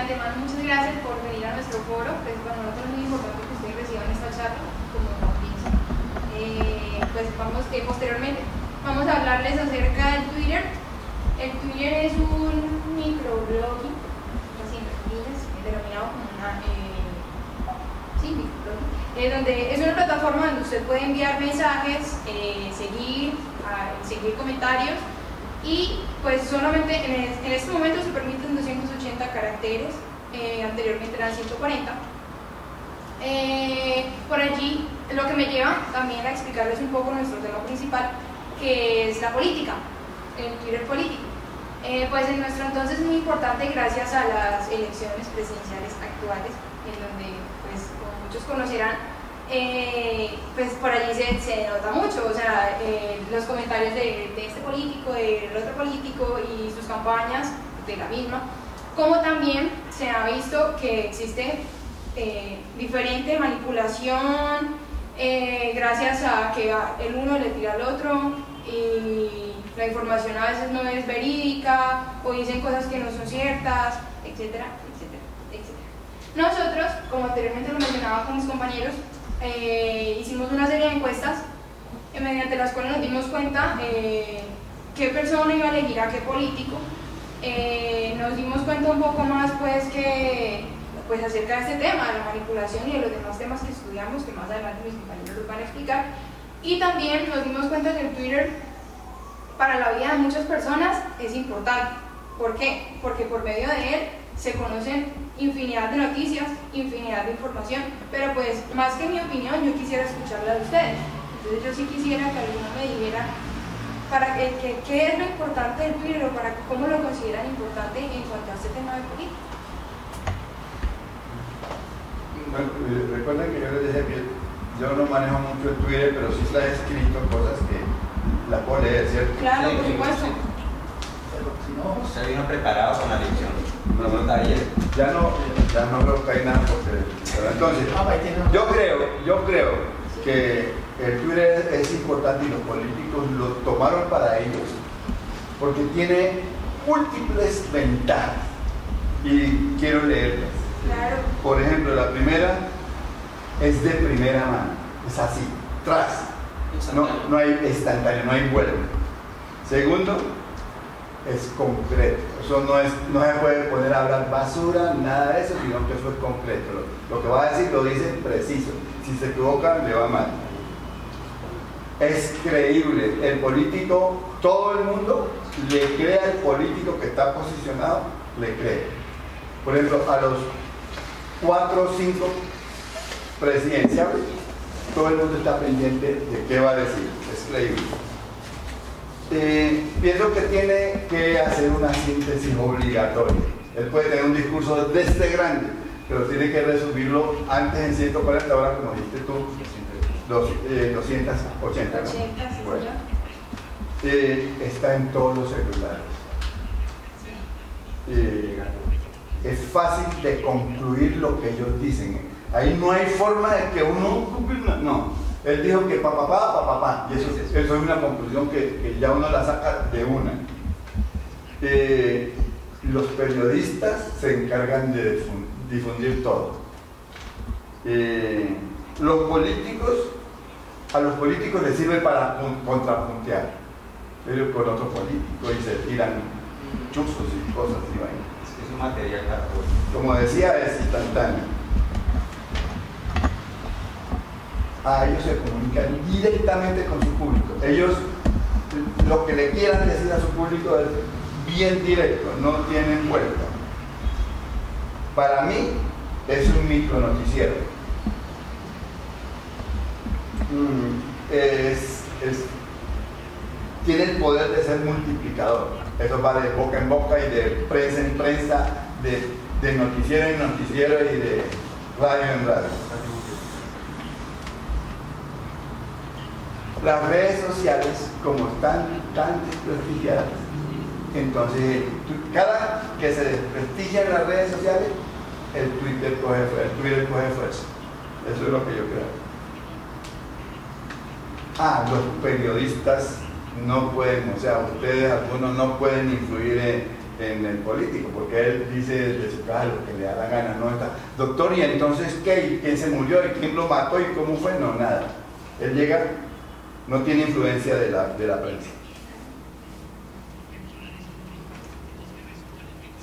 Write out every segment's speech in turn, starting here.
antemano muchas gracias por venir a nuestro foro. Pues para nosotros es muy importante que ustedes reciban esta charla como pienso. Pues posteriormente vamos a hablarles acerca del Twitter. El Twitter es un microblogging, así denominado como una microblogging, donde es una plataforma donde usted puede enviar mensajes, seguir comentarios, y pues solamente en este momento se permiten 280 caracteres, anteriormente eran 140. Por allí, lo que me lleva también a explicarles un poco nuestro tema principal, que es la política, el Twitter político. Pues en nuestro entonces es muy importante, gracias a las elecciones presidenciales actuales, en donde, pues como muchos conocerán, pues por allí se nota mucho, o sea, los comentarios de este político, del otro político y sus campañas de la misma, como también se ha visto que existe diferente manipulación, gracias a que el uno le tira al otro y la información a veces no es verídica o dicen cosas que no son ciertas, etcétera, etcétera, etcétera. Nosotros, como anteriormente lo mencionaba con mis compañeros, hicimos una serie de encuestas mediante las cuales nos dimos cuenta qué persona iba a elegir a qué político. Nos dimos cuenta un poco más pues acerca de este tema, de la manipulación y de los demás temas que estudiamos, que más adelante mis compañeros los van a explicar. Y también nos dimos cuenta que el Twitter para la vida de muchas personas es importante. ¿Por qué? Porque por medio de él se conocen infinidad de noticias, infinidad de información, pero pues más que mi opinión yo quisiera escucharla de ustedes. Entonces yo sí quisiera que alguno me dijera qué es lo importante del Twitter, o cómo lo consideran importante en cuanto a este tema de política. Bueno, recuerden que yo les dije que yo no manejo mucho el Twitter, pero sí se he escrito cosas que la puedo leer, ¿cierto? Claro, sí, por supuesto. No, usted vino preparado con la lección. No está bien. Ya no veo que hay nada pero entonces, yo creo que el Twitter es importante y los políticos lo tomaron para ellos porque tiene múltiples ventajas y quiero leerlas. Claro. Por ejemplo, la primera es de primera mano, es así, tras, no hay instantáneo, no hay vuelo. Segundo, es concreto, eso no se puede poner a hablar basura, nada de eso, sino que eso es concreto. Lo que va a decir lo dice preciso, si se equivoca le va mal. Es creíble, el político, todo el mundo le cree al político que está posicionado, le cree. Por ejemplo, a los 4 o 5 presidenciales, todo el mundo está pendiente de qué va a decir, es creíble. Pienso que tiene que hacer una síntesis obligatoria. Él puede tener un discurso de este grande, pero tiene que resumirlo antes en 140 horas, como dijiste tú, 280. ¿no? 80, sí, bueno. Está en todos los celulares. Es fácil de concluir lo que ellos dicen. Ahí no hay forma de que uno... No. Él dijo que papá, y eso es una conclusión que ya uno la saca de una. Los periodistas se encargan de difundir todo. A los políticos les sirve para contrapuntear, pero con otro político y se tiran chuzos y cosas y vainas. Es un material para todos. Como decía, es instantáneo. A ellos se comunican directamente con su público. Ellos lo que le quieran decir a su público es bien directo, no tienen vuelta. Para mí es un micronoticiero. Tiene el poder de ser multiplicador. Eso va de boca en boca y de prensa en prensa, de noticiero en noticiero y de radio en radio. Las redes sociales, como están tan desprestigiadas, entonces cada que se desprestigian las redes sociales, el Twitter coge fuerza. Eso es lo que yo creo. Los periodistas no pueden, o sea, ustedes algunos no pueden influir en el político, porque él dice desde su casa lo que le da la gana, no está, doctor, ¿y entonces qué? ¿Y quién se murió? ¿Y quién lo mató? ¿Y cómo fue? No, nada. Él llega, no tiene influencia de la prensa.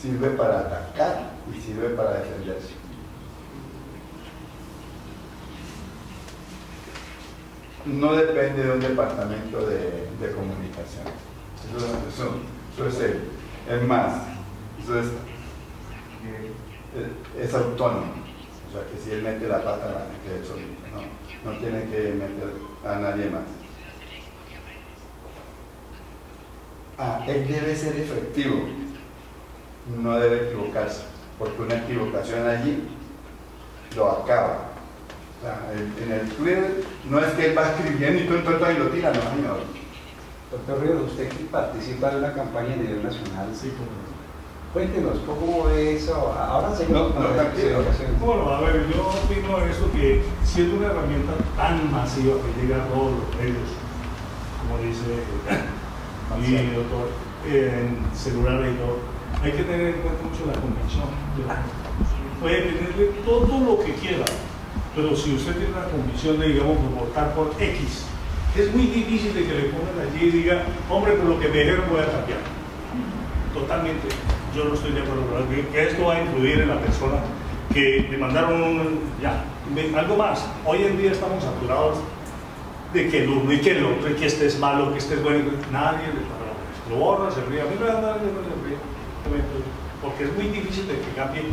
Sirve para atacar y sirve para defenderse. No depende de un departamento de comunicación. Eso es serio. Es más, eso es autónomo. O sea, que si él mete la pata, la mete él solito. No tiene que meter a nadie más. Él debe ser efectivo. No debe equivocarse, porque una equivocación allí lo acaba. O sea, en el Twitter no es que él va escribiendo y y lo tira, no, señor. Doctor Ríos, usted que participa en una campaña a nivel nacional, sí, cuéntenos, ¿cómo ve eso? Ahora seguimos con la discusión. Bueno, a ver, yo opino eso, que si es una herramienta tan masiva que llega a todos los medios, como dice mi doctor, en celular y todo, hay que tener en cuenta mucho la convicción. Puede tener todo lo que quiera, pero si usted tiene una convicción de, digamos, votar por X, es muy difícil de que le pongan allí y diga, hombre, por lo que me dijeron voy a cambiar. Totalmente, yo no estoy de acuerdo con que esto va a influir en la persona que le mandaron algo más. Hoy en día estamos saturados de que el uno y que el otro, y que este es malo, que este es bueno, nadie le para eso. Lo borra, se ríe, a mí me van a dar, se ríe, porque es muy difícil de que cambie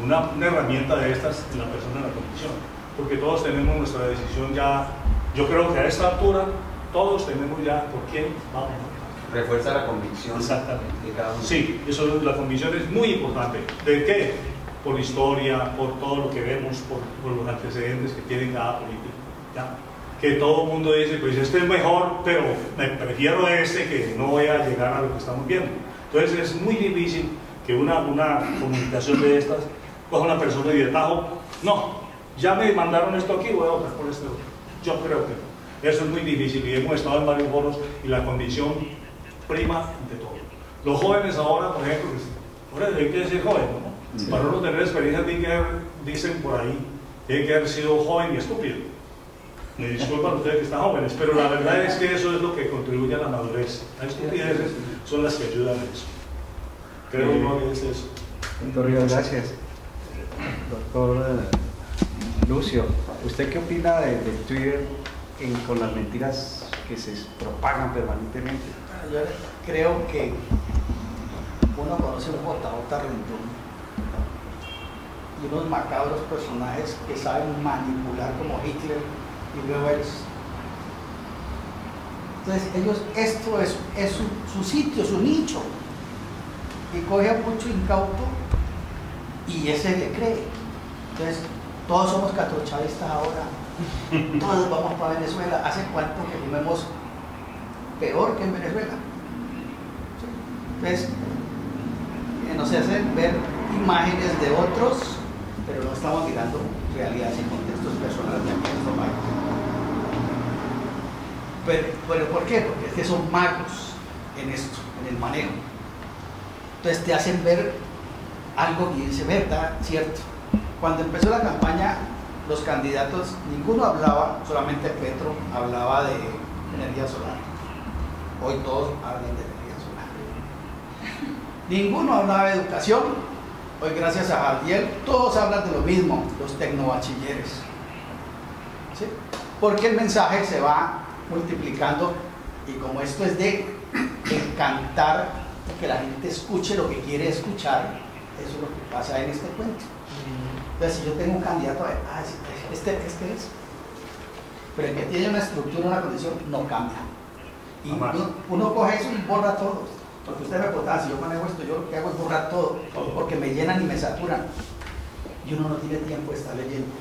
una herramienta de estas en la persona en la condición, porque todos tenemos nuestra decisión ya. Yo creo que a esta altura todos tenemos ya por quién vamos. Refuerza la convicción. Exactamente. De cada uno. Sí, la convicción es muy importante. ¿De qué? Por historia, por todo lo que vemos, por los antecedentes que tiene cada político. ¿Ya? Que todo el mundo dice, pues este es mejor, pero me prefiero este, que no voy a llegar a lo que estamos viendo. Entonces es muy difícil que una comunicación de estas coja una persona y de tajo, no, ya me mandaron esto aquí, voy a votar por este otro. Yo creo que no. Eso es muy difícil y hemos estado en varios foros y la condición prima ante todo. Los jóvenes ahora, por ejemplo, ahora hay que ser joven, ¿no? Sí. Para no tener experiencia, dicen por ahí, tiene que haber sido joven y estúpido. Me disculpan ustedes que están jóvenes, pero la verdad es que eso es lo que contribuye a la madurez. Las estupideces son las que ayudan a eso. Creo que es eso. Doctor Ríos, gracias. Doctor Lucio, ¿usted qué opina de Twitter con las mentiras que se propagan permanentemente? Yo creo que uno conoce un JJ Rendón y unos macabros personajes que saben manipular como Hitler y Goebbels. Entonces ellos, esto es su sitio, su nicho, y coge a mucho incauto y ese le cree. Entonces todos somos catrochavistas ahora, todos vamos para Venezuela. ¿Hace cuánto que comemos peor que en Venezuela? Entonces nos hacen ver imágenes de otros, pero no estamos mirando realidades y contextos personales de aquí en nuestro país. Pero ¿por qué? Porque es que son magos en esto, en el manejo. Entonces te hacen ver algo y dice, verdad, cierto. Cuando empezó la campaña, los candidatos, ninguno hablaba, solamente Petro hablaba de energía solar. Hoy todos hablan de energía solar. Ninguno hablaba de educación. Hoy, gracias a Javier, todos hablan de lo mismo, los tecnobachilleres. ¿Sí? Porque el mensaje se va multiplicando y como esto es de encantar que la gente escuche lo que quiere escuchar, eso es lo que pasa en este cuento. Entonces, si yo tengo un candidato, este es, pero el que tiene una estructura, una condición, no cambia. Y uno coge eso y borra todo. Porque usted me preguntaba, si yo manejo esto, yo lo que hago es borrar todo, porque me llenan y me saturan. Y uno no tiene tiempo de estar leyendo.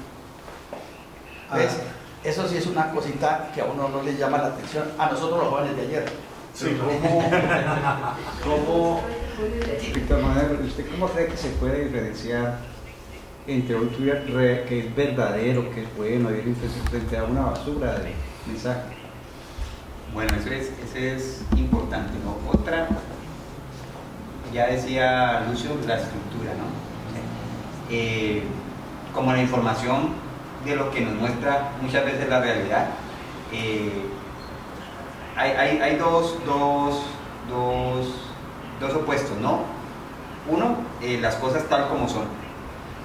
¿Ves? Eso sí es una cosita que a uno no le llama la atención, a nosotros los jóvenes de ayer. Sí, Víctor Manuel, ¿usted cómo cree que se puede diferenciar entre un Twitter que es verdadero, que es bueno, frente a una basura de mensajes? Bueno, eso es importante, ¿no? Otra, ya decía Lucio, la estructura, ¿no? Como la información de lo que nos muestra muchas veces la realidad, hay dos opuestos, ¿no? Uno, las cosas tal como son,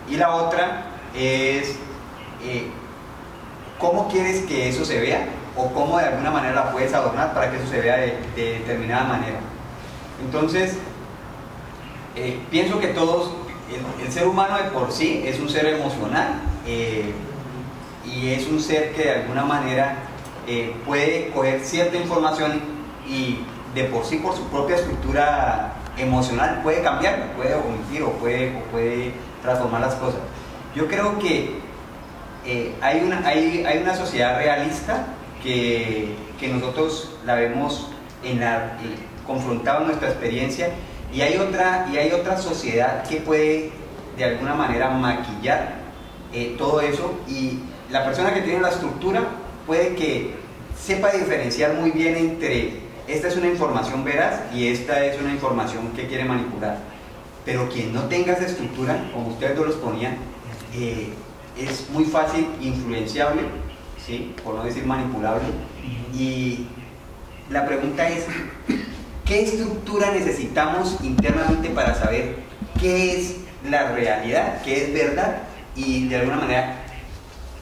y la otra es cómo quieres que eso se vea, o cómo de alguna manera la puedes adornar para que eso se vea de determinada manera. Entonces, pienso que todos, el ser humano de por sí es un ser emocional, y es un ser que de alguna manera puede coger cierta información y de por sí, por su propia estructura emocional, puede cambiarla, puede omitir o puede transformar las cosas. Yo creo que hay una sociedad realista que nosotros la vemos confrontada en nuestra experiencia, y hay otra sociedad que puede de alguna manera maquillar todo eso, y la persona que tiene la estructura puede que sepa diferenciar muy bien entre esta es una información veraz y esta es una información que quiere manipular. Pero quien no tenga esa estructura, como ustedes dos los ponían, es muy fácil influenciable, ¿sí? Por no decir manipulable. Y la pregunta es, ¿qué estructura necesitamos internamente para saber qué es la realidad, qué es verdad, y de alguna manera,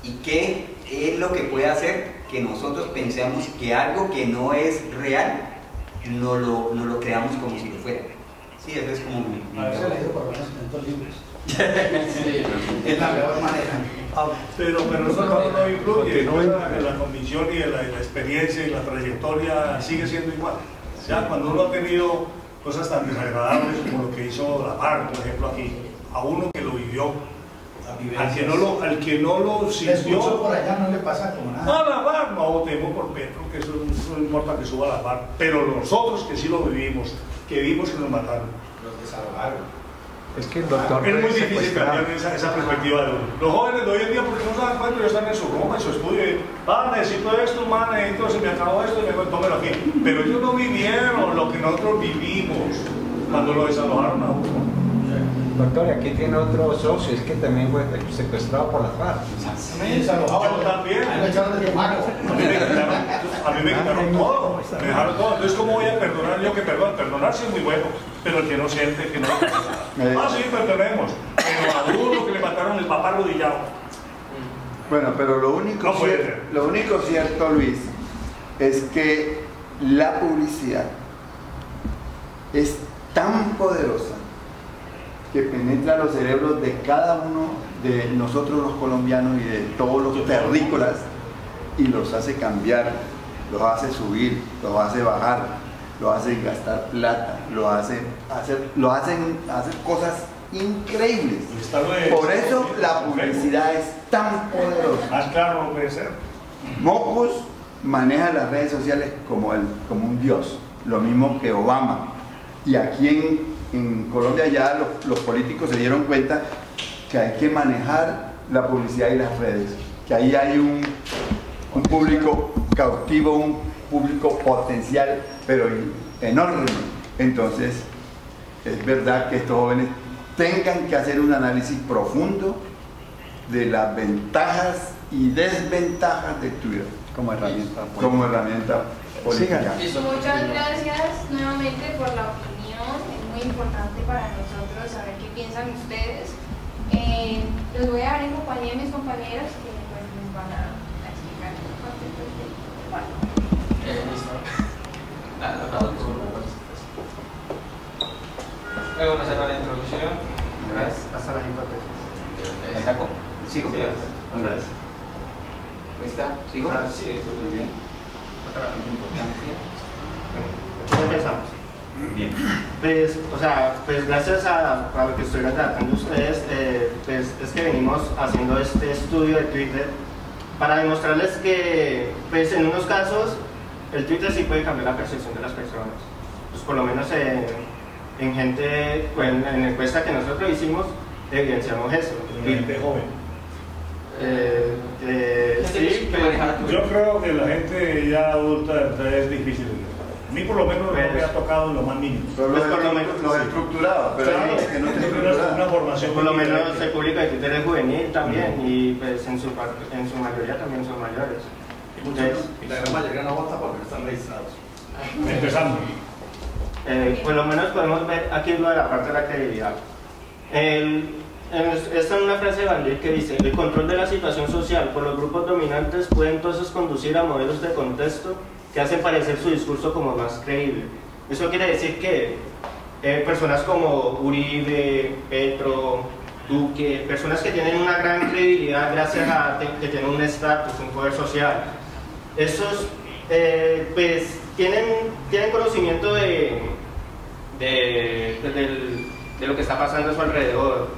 y qué es lo que puede hacer que nosotros pensemos que algo que no es real no lo creamos como si lo fuera? Sí, eso es como mi haberse leído por lo menos 500 libros. Es la mejor manera. Pero eso no influye, ¿no? La convicción y la experiencia y la trayectoria sigue siendo igual. Ya cuando uno ha tenido cosas tan desagradables como lo que hizo la FARC, por ejemplo, aquí, a uno que lo vivió, al que no lo sintió, por allá no le pasa como nada. No, la FARC, no votemos por Petro, que eso no importa que suba la FARC, pero nosotros que sí lo vivimos, que vimos que nos mataron, los desalojaron. Es que el doctor es muy difícil cambiar esa perspectiva de uno. Los jóvenes de hoy en día, porque no se dan cuenta, ya están en su Roma, en su estudio, y, necesito esto, necesito, se me acabó esto, y me tómelo aquí. Pero ellos no vivieron lo que nosotros vivimos cuando lo desalojaron a uno. Doctor, aquí tiene otro socio, es que también fue secuestrado por la FARC. Yo también. A mí me quitaron todo. Me dejaron todo. Entonces, ¿cómo voy a perdonar yo que perdonar? Perdonar sí es muy bueno, pero el que no siente, que no. Sí, perdonemos. Pero a uno que le mataron el papá arrodillado. Bueno, pero lo único cierto, Luis, es que la publicidad es tan poderosa que penetra los cerebros de cada uno de nosotros los colombianos y de todos los terrícolas, y los hace cambiar, los hace subir, los hace bajar, los hace gastar plata, los hacen hacer cosas increíbles. Por eso la publicidad es tan poderosa. Más claro no puede ser. Mocus maneja las redes sociales como un dios, lo mismo que Obama. Y aquí en Colombia ya los políticos se dieron cuenta que hay que manejar la publicidad y las redes, que ahí hay un público cautivo, un público potencial, pero enorme. Entonces, es verdad que estos jóvenes tengan que hacer un análisis profundo de las ventajas y desventajas de Twitter como herramienta política. Muchas gracias nuevamente por la opinión. Es muy importante para nosotros saber qué piensan ustedes. Los voy a dar en compañía de mis compañeras que pues, nos van a explicar el concepto de Luego nos haga la introducción. Gracias. Hasta la hipótesis. ¿Me saco? ¿Sigo? Sí, gracias. ¿Está? ¿Sigo? Sí, muy bien. Empezamos. Bien. Pues gracias a lo que estuvieron tratando ustedes, pues es que venimos haciendo este estudio de Twitter para demostrarles que pues en unos casos el Twitter sí puede cambiar la percepción de las personas. Pues por lo menos en gente, pues, en la encuesta que nosotros hicimos, evidenciamos eso. Gente joven. Sí, pero yo creo que la gente ya adulta es difícil. mí por lo menos no me ha tocado en lo más mínimo. Pero Pues por lo menos lo estructurado, pero Claro, hay gente que no está una estructurada. formación. por lo menos el público de Twitter es juvenil también y pues en su mayoría también son mayores. Y la gran mayoría no vota porque no están registrados. Empezando. Por lo menos podemos ver aquí lo de la parte de la credibilidad. Esta es una frase de Van Dijk que dice: el control de la situación social por los grupos dominantes puede entonces conducir a modelos de contexto que hacen parecer su discurso como más creíble. Eso quiere decir que personas como Uribe, Petro, Duque, personas que tienen una gran credibilidad gracias a que tienen un estatus, un poder social, esos pues tienen conocimiento de lo que está pasando a su alrededor.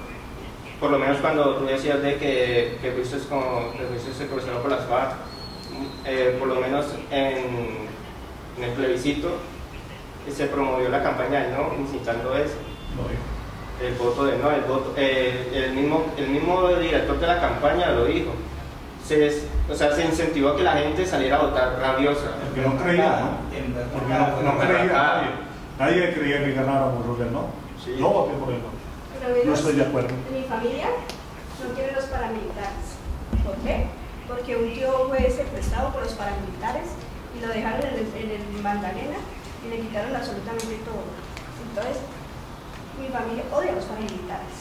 Por lo menos cuando tú decías de que fuiste secuestrado por las FARC, por lo menos en el plebiscito se promovió la campaña de no, incitando eso. El voto de no, el mismo director de la campaña lo dijo. Se incentivó a que la gente saliera a votar rabiosa. Porque no creía, ¿no? Porque no creía nadie creía que ganáramos los del no. Sí. No voté por el no. No estoy de acuerdo. Mi familia no quiere los paramilitares. ¿Por qué? Porque un tío fue secuestrado por los paramilitares y lo dejaron en el Magdalena y le quitaron absolutamente todo. Entonces, mi familia odia a los paramilitares.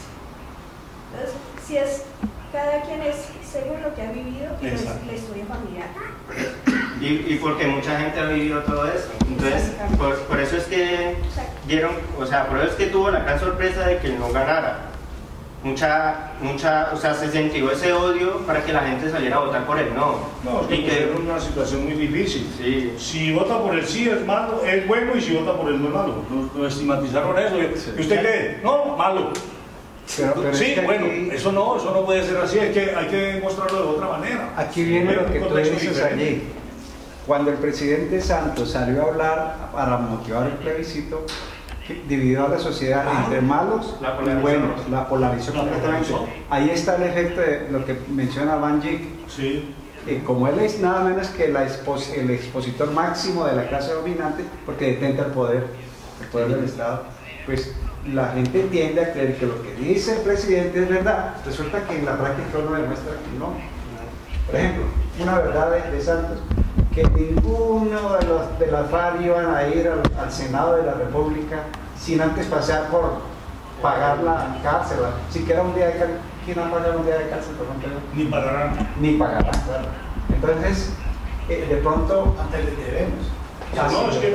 Entonces, si es, cada quien es según lo que ha vivido y la historia familiar. Y porque mucha gente ha vivido todo eso. Entonces, por eso es que dieron, por eso es que tuvo la gran sorpresa de que no ganara. Se incentivó ese odio para que la gente saliera a votar por el no. No, es que era una situación muy difícil. Sí. Si vota por el sí es malo, es bueno, y si vota por el no es malo. Nos estigmatizaron eso. ¿Y usted qué? No, malo. Pero sí, es que bueno, aquí, eso no puede ser así, hay que mostrarlo de otra manera. aquí viene lo que tú dices allí. Cuando el presidente Santos salió a hablar para motivar el plebiscito, dividió a la sociedad entre malos y buenos, la polarizó completamente. Ahí está el efecto de lo que menciona Van Dijk. Sí. Como él es nada menos que el expositor máximo de la clase dominante, porque detenta el poder del Estado, pues la gente tiende a creer que lo que dice el presidente es verdad. Resulta que en la práctica uno demuestra que no. Por ejemplo, una verdad de Santos, que ninguno de las FARC iban a ir al Senado de la República sin antes pasar por pagar la cárcel, siquiera un día de cárcel. ¿Quién ha pagado un día de cárcel? Ni pagarán. Ni pagarán, claro. Entonces, de pronto, Antes les debemos. No, es que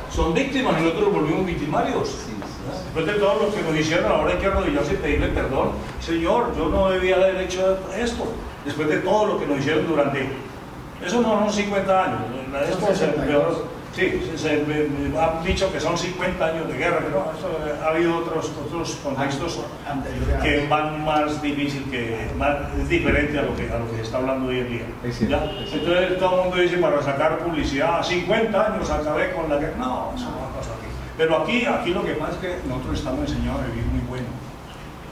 son víctimas y nosotros los volvimos victimarios. Después de todo lo que nos hicieron, ahora hay que arrodillarse y pedirle perdón. Señor, yo no debía haber hecho esto. Después de todo lo que nos hicieron durante, eso no son 50 años. Se han dicho que son 50 años de guerra, que no, ha habido otros contextos que van más difícil, es diferente a lo que se está hablando hoy en día. ¿Ya? Entonces todo el mundo dice, para sacar publicidad, 50 años acabé con la guerra. No, eso no pasó aquí. Pero aquí lo que pasa es que nosotros estamos enseñados a vivir muy bueno.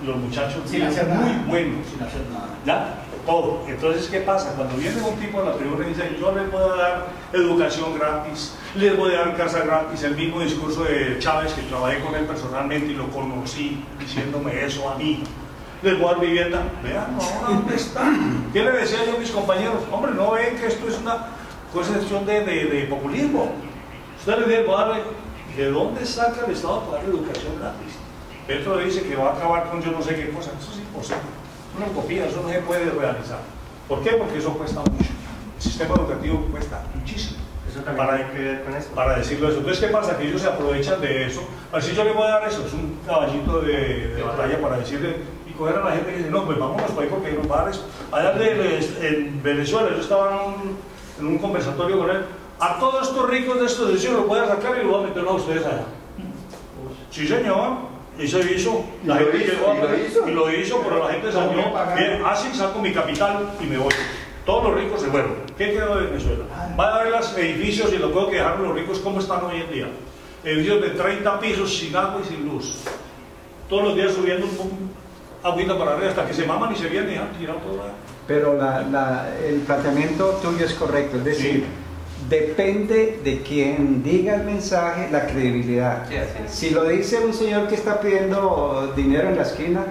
Los muchachos sin hacer nada, muy buenos. sin hacer nada. ¿Ya? Todo. Entonces, ¿qué pasa? Cuando viene un tipo a la tribuna y dice, yo les voy a dar educación gratis, les voy a dar casa gratis, el mismo discurso de Chávez, que trabajé con él personalmente y lo conocí, diciéndome eso a mí, les voy a dar vivienda. Vean, ahora ¿dónde está? ¿Qué le decía yo a mis compañeros? Hombre, ¿no ven que esto es una cuestión de populismo? Ustedes les voy a darle, ¿de dónde saca el Estado para dar educación gratis? Petro dice que va a acabar con yo no sé qué cosa. Eso es imposible. Es una utopía, eso no se puede realizar. ¿Por qué? Porque eso cuesta mucho. El sistema educativo cuesta muchísimo. Eso también hay que ver con eso. Para decirlo eso. Entonces, ¿qué pasa? Que ellos se aprovechan de eso. Así yo le voy a dar eso. Es un caballito de batalla para decirle y coger a la gente que dice, no, pues vámonos por ahí porque nos va a dar eso. Allá en Venezuela, yo estaba en un conversatorio con él. A todos estos ricos de estos edificios los voy a sacar y los voy a meter a ustedes allá. Sí, señor. Y se hizo, la gente llegó y lo hizo, pero la gente salió, bien, así saco mi capital y me voy. Todos los ricos se fueron. ¿Qué quedó de Venezuela? Va a ver los edificios y lo puedo que dejaron los ricos como están hoy en día. Edificios de 30 pisos sin agua y sin luz. Todos los días subiendo un agüita para arriba hasta que se maman y se vienen y han tirado todo. Pero el planteamiento tuyo es correcto, es decir, depende de quien diga el mensaje, la credibilidad. Sí, así es. Si lo dice un señor que está pidiendo dinero en la esquina,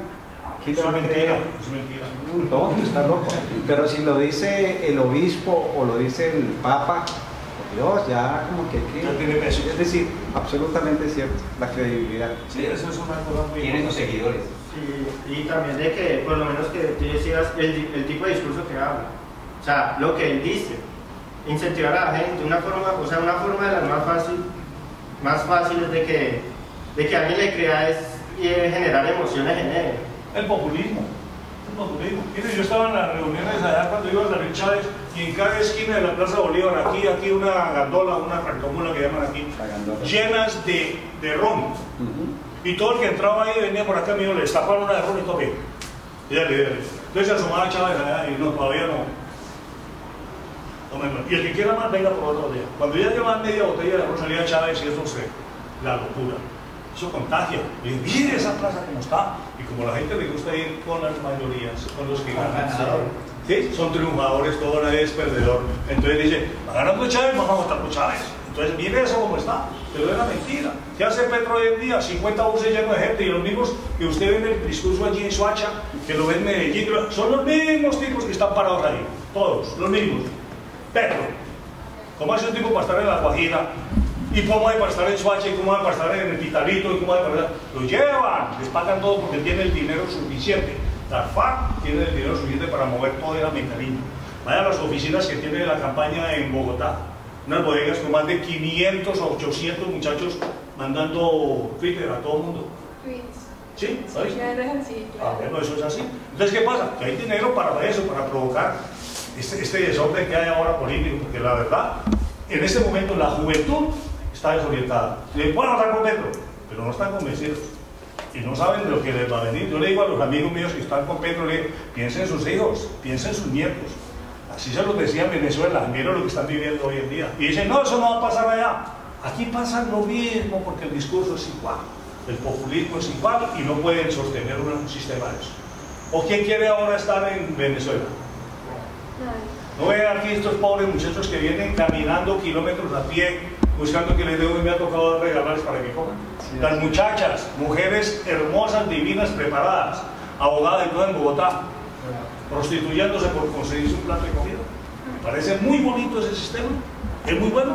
¿quién le va a creer? Es mentira. Un tonto, está loco. Pero si lo dice el obispo o lo dice el papa, por Dios, ya como que Ya tiene peso. es decir, absolutamente cierto, la credibilidad. Sí, eso es una cosa muy Tiene sus seguidores. Sí, y también de que, por lo menos que tú decías, el tipo de discurso que habla. O sea, lo que él dice, incentivar a la gente, una forma de las más fáciles de que alguien le crea es generar emociones en él. El populismo. Mire, yo estaba en las reuniones allá cuando iba a salir Chávez y en cada esquina de la Plaza Bolívar, aquí una gandola, una tractomula que llaman aquí, llenas de ron. Y todo el que entraba ahí venía por acá, mío, le destaparon una de ron y todo bien. Entonces se asomaba Chávez allá y no, todavía no. Y el que quiera más, venga por otro día. Cuando ya llevan media botella de ron, salía Chávez y eso fue la locura. Eso contagia. Y mire esa plaza como está. Y como a la gente le gusta ir con las mayorías, con los que ganan, ¿sí? Son triunfadores, todo nadie es perdedor. Entonces dice, va ganando Chávez, vamos a votar por Chávez. Entonces mire eso como está. Pero es la mentira. ¿Qué hace Petro hoy en día? 50 buses llenos de gente y los mismos que usted ve en el discurso allí en Soacha, que lo ve en Medellín, son los mismos tipos que están parados ahí. Todos, los mismos. Petro. ¿Cómo hace un tipo para estar en La Guajira? ¿Y cómo hay para estar en Soacha? ¿Y cómo hay para estar en el Pitalito? ¿Y cómo hay para estar? Lo llevan, les pagan todo porque tiene el dinero suficiente. La FARC tiene el dinero suficiente para mover todo el mecanismo. Vayan a las oficinas que tiene la campaña en Bogotá. Unas bodegas con más de 500 o 800 muchachos mandando Twitter a todo el mundo. ¿Sí? ¿Sabes? Bueno, eso es así. Entonces, ¿qué pasa? Que hay dinero para eso, para provocar este desorden que hay ahora político, porque la verdad, en este momento la juventud está desorientada. Le pueden votar por Petro, pero no están convencidos y no saben de lo que les va a venir. Yo le digo a los amigos míos que están con Petro, le digo, piensen en sus hijos, piensen en sus nietos. Así se los decía en Venezuela, miren lo que están viviendo hoy en día. Y dicen, no, eso no va a pasar allá. Aquí pasa lo mismo porque el discurso es igual, el populismo es igual y no pueden sostener un sistema de eso. ¿O quién quiere ahora estar en Venezuela? No vean aquí estos pobres muchachos que vienen caminando kilómetros a pie buscando que les dé, me ha tocado regalarles para que coman. Sí. Las muchachas, mujeres hermosas, divinas, preparadas, abogadas y todo en Bogotá, prostituyéndose por conseguirse un plato de comida. Me parece muy bonito ese sistema, es muy bueno.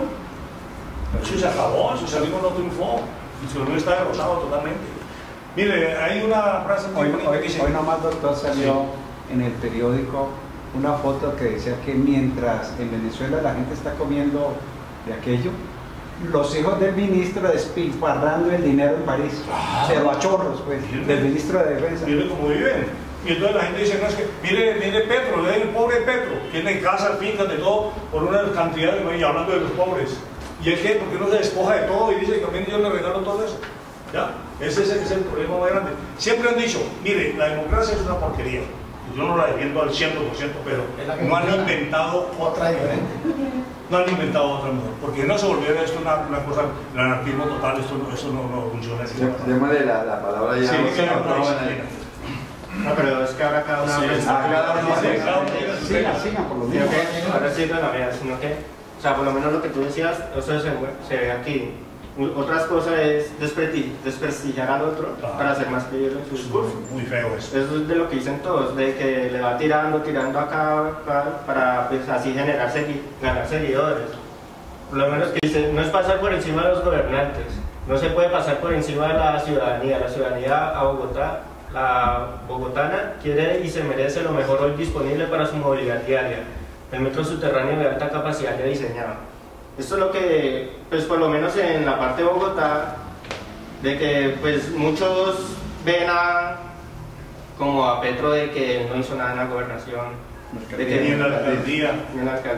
Pero eso se acabó, el socialismo no triunfó, el socialismo está derrotado totalmente. Mire, hay una frase muy bonita que dice... Hoy nomás, doctor, salió en el periódico una foto que decía que mientras en Venezuela la gente está comiendo de aquello, los hijos del ministro despilfarrando el dinero en París, se lo a chorros, pues, del ministro de Defensa. Mire cómo viven. Y entonces la gente dice, no, es que, mire Petro, el pobre Petro, tiene casas, fincas, de todo, por una cantidad de, y hablando de los pobres. ¿Y el qué? ¿Por qué no se despoja de todo y dice que también yo le regalo todo eso? ¿Ya? Ese es el problema más grande. Siempre han dicho, mire, la democracia es una porquería. Yo no la defiendo al 100%, pero no han inventado otra diferente. No han inventado otra mejor. Porque no se volviera esto una cosa, el anarquismo total, eso no funciona así. Démosle la palabra ya. Sí, no, pero es que ahora cada uno... Sigan por lo menos. Ahora sí, la mía, sino que, o sea, por lo menos lo que tú decías, eso se ve aquí. Otras cosas es desprestigiar al otro para hacer más creíble en su discurso. Muy feo eso. Eso es de lo que dicen todos, de que le va tirando acá para pues, así ganar seguidores. Por lo menos que dicen, no es pasar por encima de los gobernantes, no se puede pasar por encima de la ciudadanía a Bogotá. La bogotana quiere y se merece lo mejor hoy disponible para su movilidad diaria, el metro subterráneo de alta capacidad ya diseñado. Esto es lo que, pues por lo menos en la parte de Bogotá, de que pues muchos ven como a Petro de que no hizo nada en la gobernación, de que ni en la alcaldía,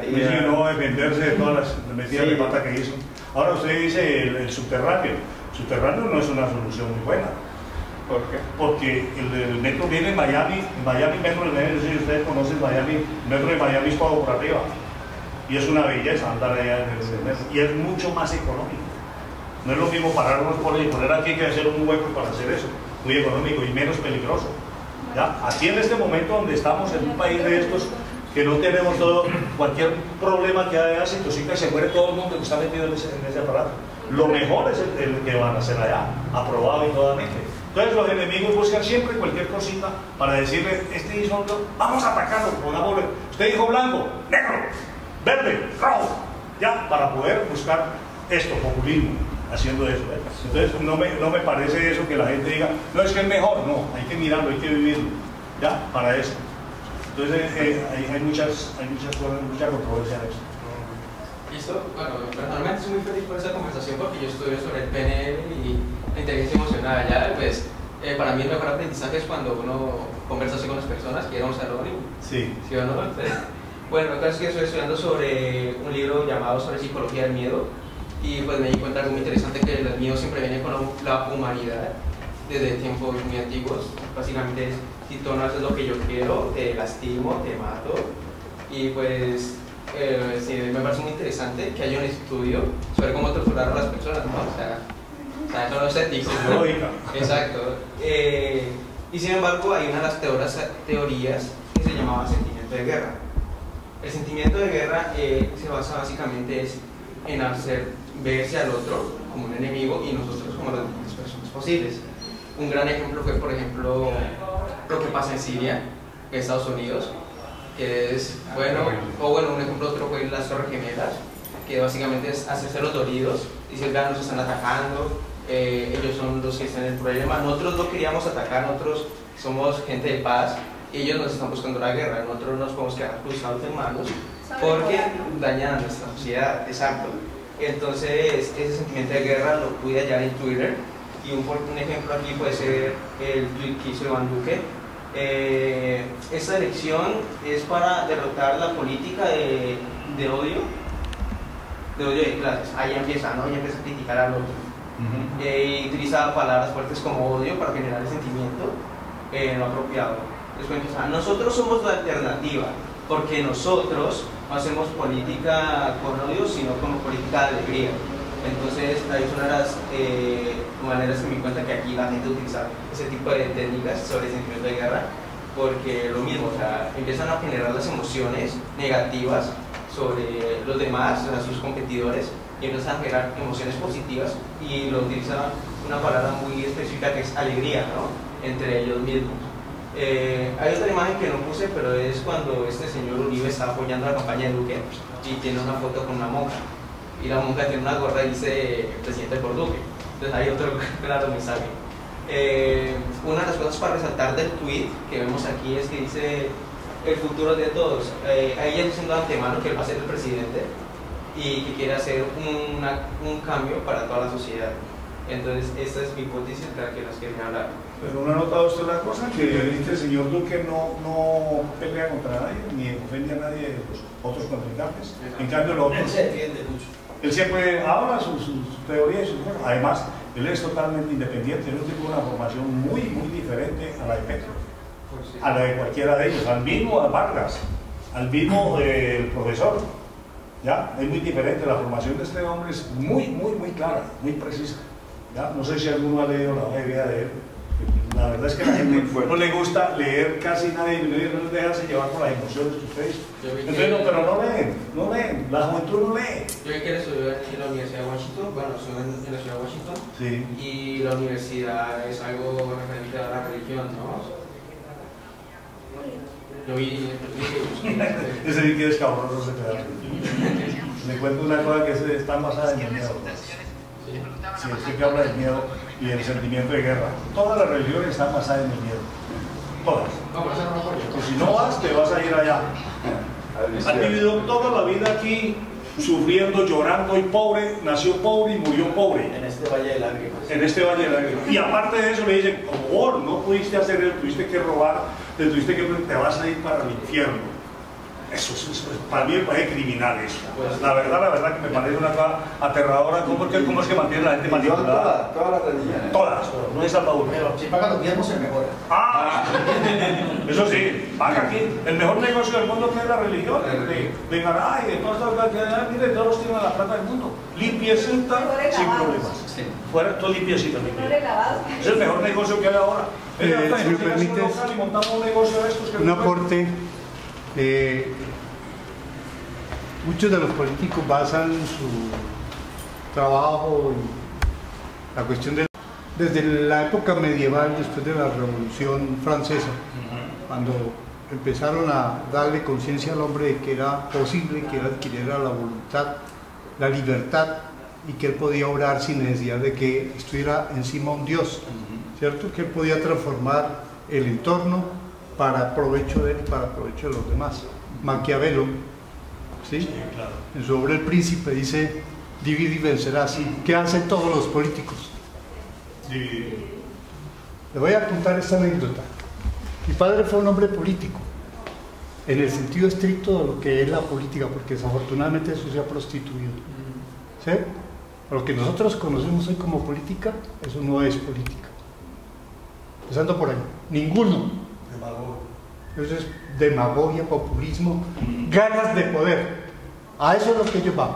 y no defenderse de todas las metidas de pata que hizo. Ahora usted dice el subterráneo no es una solución muy buena. ¿Por qué? Porque el metro viene en Miami metro, no sé si ustedes conocen Miami, el metro de Miami es todo por arriba. Y es una belleza andar allá en el metro. Y es mucho más económico. No es lo mismo pararnos por ahí, poner aquí que hacer un hueco para hacer eso. Muy económico y menos peligroso. ¿Ya? Aquí en este momento donde estamos en un país de estos que no tenemos todo, cualquier problema que haya se intoxica y se muere todo el mundo que está metido en ese aparato. Lo mejor es el que van a hacer allá, aprobado y totalmente. Entonces los enemigos buscan siempre cualquier cosita para decirle, este hizo algo, vamos a atacarlo, pongámosle, usted dijo blanco, negro, verde, rojo, ya, para poder buscar esto, populismo, haciendo eso. Entonces no me parece eso que la gente diga, no es que es mejor, no, hay que mirarlo, hay que vivirlo, ya, para eso. Entonces hay muchas cosas, mucha controversia en eso. Listo, bueno, personalmente estoy muy feliz por esta conversación porque yo estudio sobre el PNL y la inteligencia emocional. Ya, pues, para mí el mejor aprendizaje es cuando uno conversa con las personas que íbamos a reunir. Sí. ¿Sí o no? Bueno, acá es que estoy estudiando sobre un libro llamado sobre psicología del miedo y pues me di cuenta de algo muy interesante, que el miedo siempre viene con la humanidad desde tiempos muy antiguos. Básicamente es, si tú no haces lo que yo quiero, te lastimo, te mato. Y pues sí, me parece muy interesante que haya un estudio sobre cómo torturar a las personas, ¿no? O sea eso no es ético, ¿no? Exacto. Y sin embargo hay una de las teorías que se llamaba sentimiento de guerra. El sentimiento de guerra se basa básicamente en hacer verse al otro como un enemigo y nosotros como las mejores personas posibles. Un gran ejemplo fue, por ejemplo, lo que pasa en Siria, en Estados Unidos, que es, un ejemplo otro fue las Torres Gemelas, que básicamente es hacerse los dolidos, decir, vean, nos están atacando, ellos son los que están en el problema, nosotros no queríamos atacar, nosotros somos gente de paz, ellos nos están buscando la guerra, nosotros nos podemos quedar cruzados en manos porque dañan a nuestra sociedad, exacto. Entonces, ese sentimiento de guerra lo pude hallar en Twitter, y un ejemplo aquí puede ser el tweet que hizo Iván Duque. Esta elección es para derrotar la política de odio de clases. Ahí empieza, ¿no? Ya empieza a criticar al otro. Y utiliza palabras fuertes como odio para generar el sentimiento no apropiado. Después empieza, nosotros somos la alternativa, porque nosotros no hacemos política con odio, sino como política de alegría. Entonces, ahí es una de las maneras que me di cuenta que aquí la gente utiliza ese tipo de técnicas sobre el sentimiento de guerra, porque lo mismo, o sea, empiezan a generar las emociones negativas sobre los demás, sobre sus competidores, y empiezan a generar emociones positivas, y lo utiliza una palabra muy específica que es alegría, ¿no? Entre ellos mismos. Hay otra imagen que no puse, pero es cuando este señor Uribe está apoyando la campaña de Duque y tiene una foto con una monja. Y la monja tiene una gorra y dice presidente por Duque. Entonces hay otro claro mensaje. Una de las cosas para resaltar del tweet que vemos aquí es que dice el futuro de todos. Ahí ya diciendo de antemano que él va a ser el presidente y que quiere hacer un cambio para toda la sociedad. Entonces esta es mi hipótesis de la que nos quería hablar. Pero ¿no ha notado usted una cosa? Que el señor Duque no pelea contra nadie, ni ofende a nadie de los otros contrincantes. En cambio, lo otro, Él se defiende mucho. Él siempre habla sus teorías y sus cosas. Además, él es totalmente independiente, él tiene una formación muy diferente a la de Petro, a la de cualquiera de ellos, al mismo Vargas, al mismo el profesor. ¿Ya? Es muy diferente, la formación de este hombre es muy clara, muy precisa. ¿Ya? No sé si alguno ha leído la idea de él. La verdad es que a la gente no le gusta leer casi nadie, no dejarse llevar por las emociones que ustedes. Entonces, pero no leen, la juventud no lee. Yo quiero estudiar en la Universidad de Washington, bueno, estoy en la ciudad de Washington, sí. Y la universidad es algo referente a la religión, ¿no? Yo vi ese sí que es cabrón, no se te da. Le cuento una cosa que está basada en el miedo. Sí, es que habla del miedo y el sentimiento de guerra. Todas las religiones están basadas en el miedo. Todas. Pues si no vas, te vas a ir allá. Han vivido toda la vida aquí sufriendo, llorando y pobre, nació pobre y murió pobre. En este valle de lágrimas. En este valle de lágrimas. Y aparte de eso le dicen, como vos no pudiste hacer eso, tuviste que robar, te vas a ir para el infierno. Eso para mí me parece criminal eso. Pues, la verdad que me parece una cosa aterradora. ¿Cómo es que mantiene la gente manipulada? Todas las religiones. Todas, no es Salvador. Si pagan los diezmos se mejora. Eso sí, paga aquí. El mejor negocio del mundo que es la religión. Vengan, ay, mire, todos tienen la plata del mundo. Limpiecita, sin problemas. Fuera, todo limpiecita. Es el mejor negocio que hay ahora. Si me permites, y montamos un negocio de estos que un aporte. Muchos de los políticos basan su trabajo en la cuestión de... Desde la época medieval, después de la Revolución Francesa, cuando empezaron a darle conciencia al hombre de que era posible que él adquiriera la voluntad, la libertad, y que él podía obrar sin necesidad de que estuviera encima un Dios, ¿cierto? Que él podía transformar el entorno para provecho de él y para provecho de los demás. Maquiavelo, ¿sí? Sí, claro. En su obra El Príncipe dice: divide y vencerás. ¿Qué hacen todos los políticos? Sí. Le voy a contar esta anécdota. Mi padre fue un hombre político, en el sentido estricto de lo que es la política, porque desafortunadamente eso se ha prostituido. ¿Sí? Lo que nosotros conocemos hoy como política, eso no es política. Empezando por ahí. Ninguno. Eso es demagogia, populismo, ganas de poder. A eso es lo que ellos van.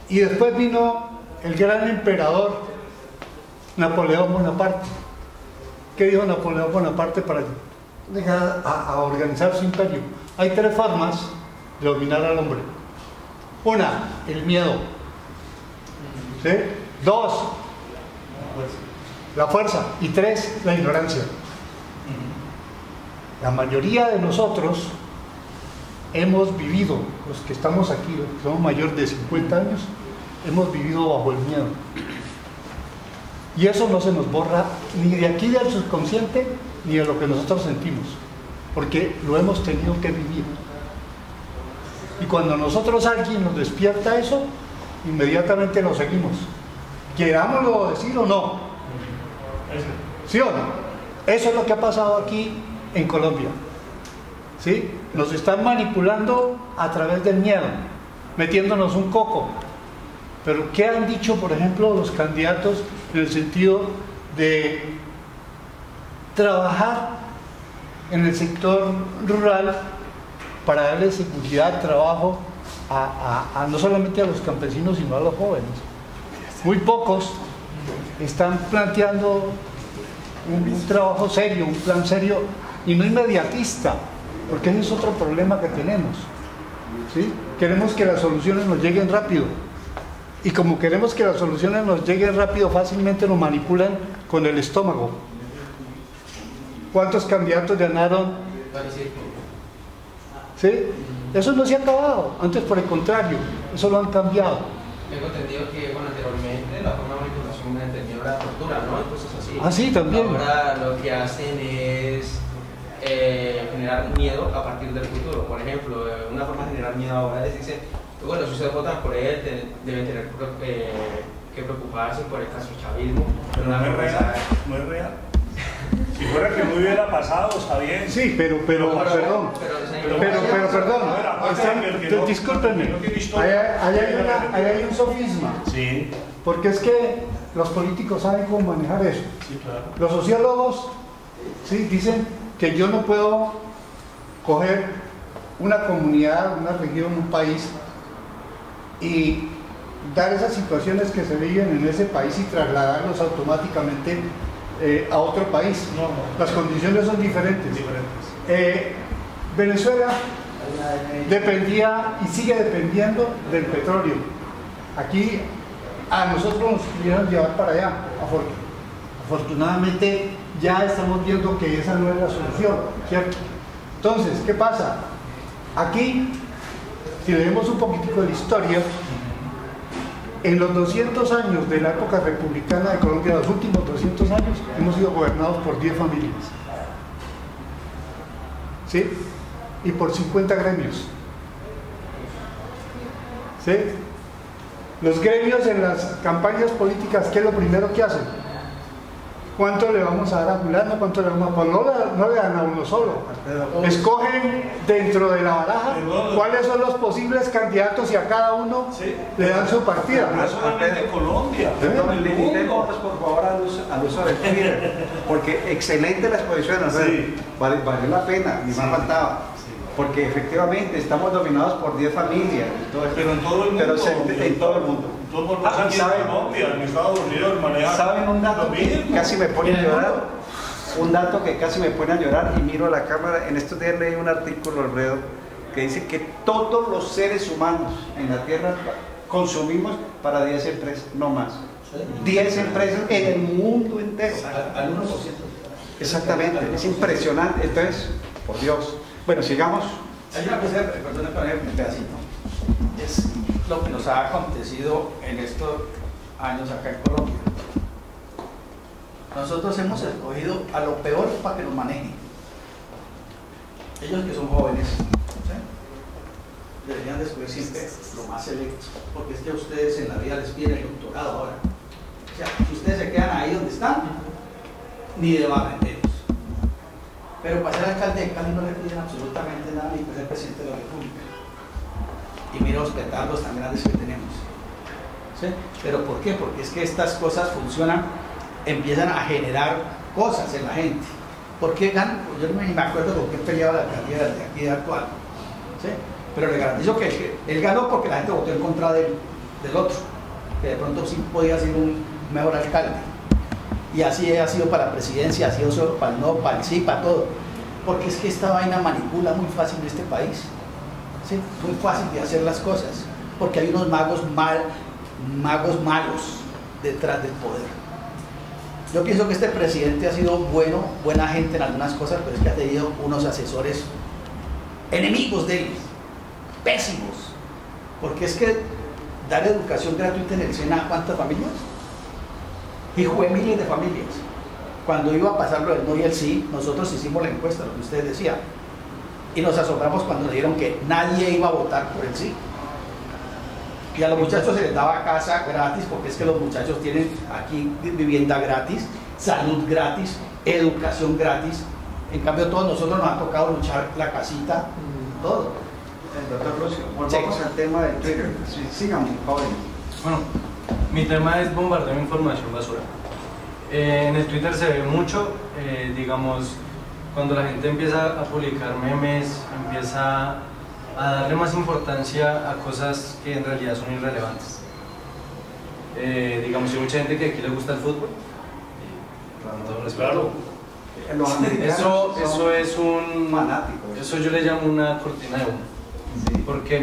Y después vino el gran emperador Napoleón Bonaparte. ¿Qué dijo Napoleón Bonaparte para dejar a organizar su imperio? Hay tres formas de dominar al hombre. Una, el miedo. ¿Sí? Dos, la fuerza. Y tres, la ignorancia. La mayoría de nosotros hemos vivido, los que estamos aquí, los que somos mayores de 50 años, hemos vivido bajo el miedo. Y eso no se nos borra ni de aquí del subconsciente, ni de lo que nosotros sentimos, porque lo hemos tenido que vivir. Y cuando nosotros alguien nos despierta eso, inmediatamente lo seguimos, querámoslo decir o no. ¿Sí o no? Eso es lo que ha pasado aquí en Colombia. ¿Sí? Nos están manipulando a través del miedo, metiéndonos un coco. Pero ¿qué han dicho, por ejemplo, los candidatos en el sentido de trabajar en el sector rural para darle seguridad, trabajo no solamente a los campesinos, sino a los jóvenes? Muy pocos están planteando un trabajo serio, un plan serio y no inmediatista, porque ese es otro problema que tenemos, ¿sí? Queremos que las soluciones nos lleguen rápido, y como queremos que las soluciones nos lleguen rápido, fácilmente nos manipulan con el estómago. ¿Cuántos candidatos ganaron? ¿Sí? Eso no se ha acabado, antes por el contrario, eso lo han cambiado. Tengo entendido que, bueno, anteriormente la forma de manipulación entendió la tortura, ¿no? Entonces así. Ah, sí, también. Ahora lo que hacen es generar miedo a partir del futuro. Por ejemplo, una forma de generar miedo ahora es decir, bueno, si ustedes votan por él, deben tener que preocuparse por el caso chavismo. Pero no es real. No es real. Si fuera que no hubiera pasado, está bien. Sí, pero perdón. Discúlpenme. Ahí hay un sofisma. Sí. Porque es que los políticos saben cómo manejar eso. Sí, claro. Los sociólogos, sí, dicen que yo no puedo coger una comunidad, una región, un país y dar esas situaciones que se viven en ese país y trasladarlos automáticamente a otro país. No. Las condiciones son diferentes. Venezuela dependía y sigue dependiendo del petróleo. Aquí a nosotros nos quisieron llevar para allá. Afortunadamente ya estamos viendo que esa no es la solución, ¿cierto? Entonces, ¿qué pasa? Aquí, si leemos un poquitico de la historia, en los 200 años de la época republicana de Colombia, los últimos 200 años, hemos sido gobernados por 10 familias. ¿Sí? Y por 50 gremios. ¿Sí? Los gremios en las campañas políticas, ¿qué es lo primero que hacen? ¿Cuánto le vamos a dar a fulano? ¿Cuánto le vamos a dar? No le dan a uno solo. Escogen dentro de la baraja cuáles son los posibles candidatos y a cada uno le dan su partida. No solamente en Colombia. Limitemos, por favor, al uso del Twitter, porque excelente la exposición, o sea, valió la pena, ni más faltaba. Porque efectivamente estamos dominados por 10 familias. Pero en todo el mundo. En todo el mundo. ¿Saben? En Estados Unidos manejan. ¿Saben un dato que casi me pone a llorar? un dato que casi me pone a llorar y miro a la cámara. En estos días leí un artículo, Alfredo, que dice que todos los seres humanos en la Tierra consumimos para 10 empresas, no más. 10 empresas en el mundo entero. Al 1%. Exactamente, es impresionante. Entonces, por Dios. Bueno, sigamos. Hay una cosa, perdón, un pedacito. Es lo que nos ha acontecido en estos años acá en Colombia. Nosotros hemos escogido a lo peor para que nos manejen. Ellos que son jóvenes, ¿sí? Deberían de escoger siempre lo más selecto, porque es que a ustedes en la vida les piden el doctorado ahora. O sea, si ustedes se quedan ahí donde están, ni de barrenderos. Pero para ser alcalde de Cali no le piden absolutamente nada, ni para ser presidente de la República. Y mira los petardos tan grandes que tenemos. ¿Sí? ¿Pero por qué? Porque es que estas cosas funcionan, empiezan a generar cosas en la gente. ¿Por qué ganan? Yo no me acuerdo con qué peleaba la alcaldía de aquí actual. ¿Sí? Pero le garantizo que él ganó porque la gente votó en contra del otro, que de pronto sí podía ser un mejor alcalde. Y así ha sido para la presidencia, ha sido solo para el no, para el sí, para todo. Porque es que esta vaina manipula muy fácil en este país. ¿Sí? Muy fácil de hacer las cosas. Porque hay unos magos malos detrás del poder. Yo pienso que este presidente ha sido bueno, buena gente en algunas cosas, pero es que ha tenido unos asesores enemigos de él, pésimos. Porque es que dar educación gratuita en el SENA a ¿cuántas familias? Hijo de miles de familias. Cuando iba a pasar lo del no y el sí, nosotros hicimos la encuesta, lo que ustedes decían, y nos asombramos cuando nos dijeron que nadie iba a votar por el sí. Y a los muchachos se les daba casa gratis, porque es que los muchachos tienen aquí vivienda gratis, salud gratis, educación gratis. En cambio, todos nosotros nos ha tocado luchar la casita, todo. Doctor Lucio, volvamos al tema de Twitter. Sigamos, jóvenes. Bueno, mi tema es bombardeo de información basura. En el Twitter se ve mucho, digamos, cuando la gente empieza a publicar memes, empieza a darle más importancia a cosas que en realidad son irrelevantes. Digamos, hay mucha gente que aquí le gusta el fútbol. Claro. Eso es un fanático. Eso yo le llamo una cortina de humo. Sí. Porque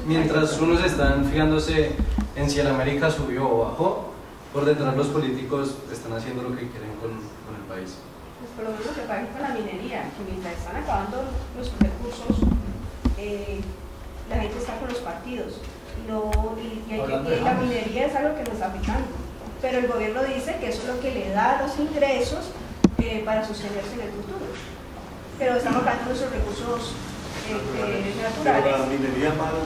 mientras unos están fijándose en si el América subió o bajó, por detrás los políticos están haciendo lo que quieren con el país. Pues por lo mismo que pasa con la minería, que mientras están acabando los recursos, la gente está con los partidos. Y la minería es algo que nos está afectando. Pero el gobierno dice que eso es lo que le da los ingresos para sostenerse en el futuro. Pero estamos gastando nuestros recursos naturales. Pero la minería mal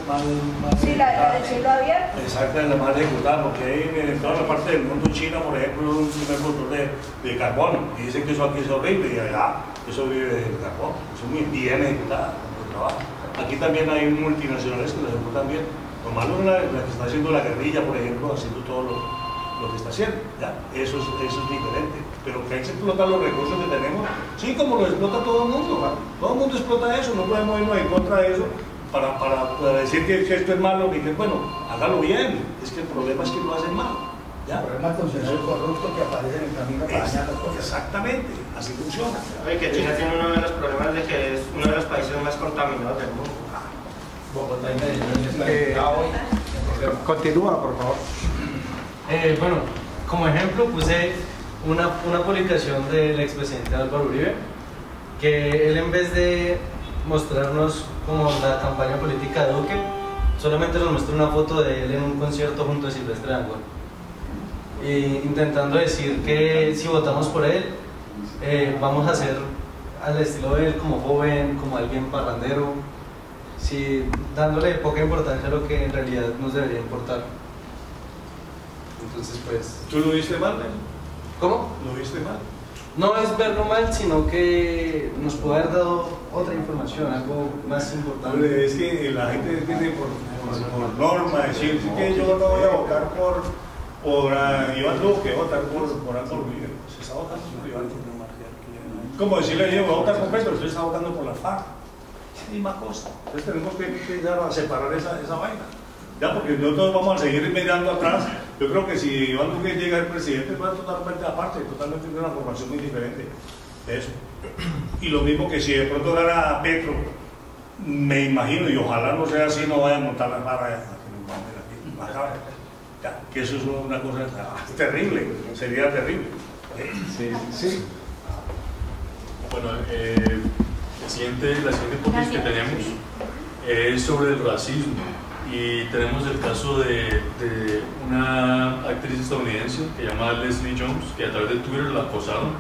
sí, la del cielo abierto. Exacto, la mal ejecutada, porque hay en toda la parte del mundo, China, por ejemplo, un primer productor de carbón, y dicen que eso aquí es horrible, y allá eso vive del carbón, eso es muy bien ejecutada, el trabajo. Aquí también hay multinacionales que lo ejecutan bien. Lo malo es la que está haciendo la guerrilla, por ejemplo, haciendo todo lo que está haciendo, ¿ya? Eso es diferente, pero que hay que explotar los recursos que tenemos, sí, como lo explota todo el mundo, ¿va? Todo el mundo explota eso, no podemos irnos en contra de eso para decir que esto es malo, ni que bueno, hágalo bien, es que el problema es que lo hacen mal, ¿ya? El problema es funcionario corrupto que aparece en el camino para dañar las cosas. Exactamente, así funciona. Sabe que China tiene uno de los problemas de que es uno de los países más contaminados del mundo. Bogotá y Medellín Continúa, por favor. Bueno, como ejemplo puse una publicación del expresidente Álvaro Uribe, que él en vez de mostrarnos como la campaña política de Duque, solamente nos muestra una foto de él en un concierto junto a Silvestre Dangond, intentando decir que si votamos por él, vamos a ser al estilo de él, como joven, como alguien parrandero, sí, dándole poca importancia a lo que en realidad nos debería importar. Entonces, pues... ¿Tú lo viste mal, ¿no? ¿Cómo? ¿Lo viste mal? No es verlo mal, sino que nos puede haber dado otra información, algo más importante. Es que la gente tiene por norma decir que yo no voy a votar por Iván Duque, voy a votar por Álvaro Uribe. Se está votando por Iván Duque. Como decirle, yo voy a votar por Petro, usted está votando por la FARC. Es la misma cosa. Entonces tenemos que empezar a separar esa vaina. Ya, porque nosotros vamos a seguir mirando atrás. Yo creo que si Iván Duque llega el presidente, va totalmente aparte, totalmente de una formación muy diferente de eso. Y lo mismo que si de pronto gana Petro, me imagino, y ojalá no sea así, no vaya a montar la barra ya, que eso es una cosa terrible, sería terrible. Sí, sí. Bueno, la siguiente hipótesis que tenemos es sobre el racismo. Y tenemos el caso de una actriz estadounidense que se llama Leslie Jones, que a través de Twitter la acosaron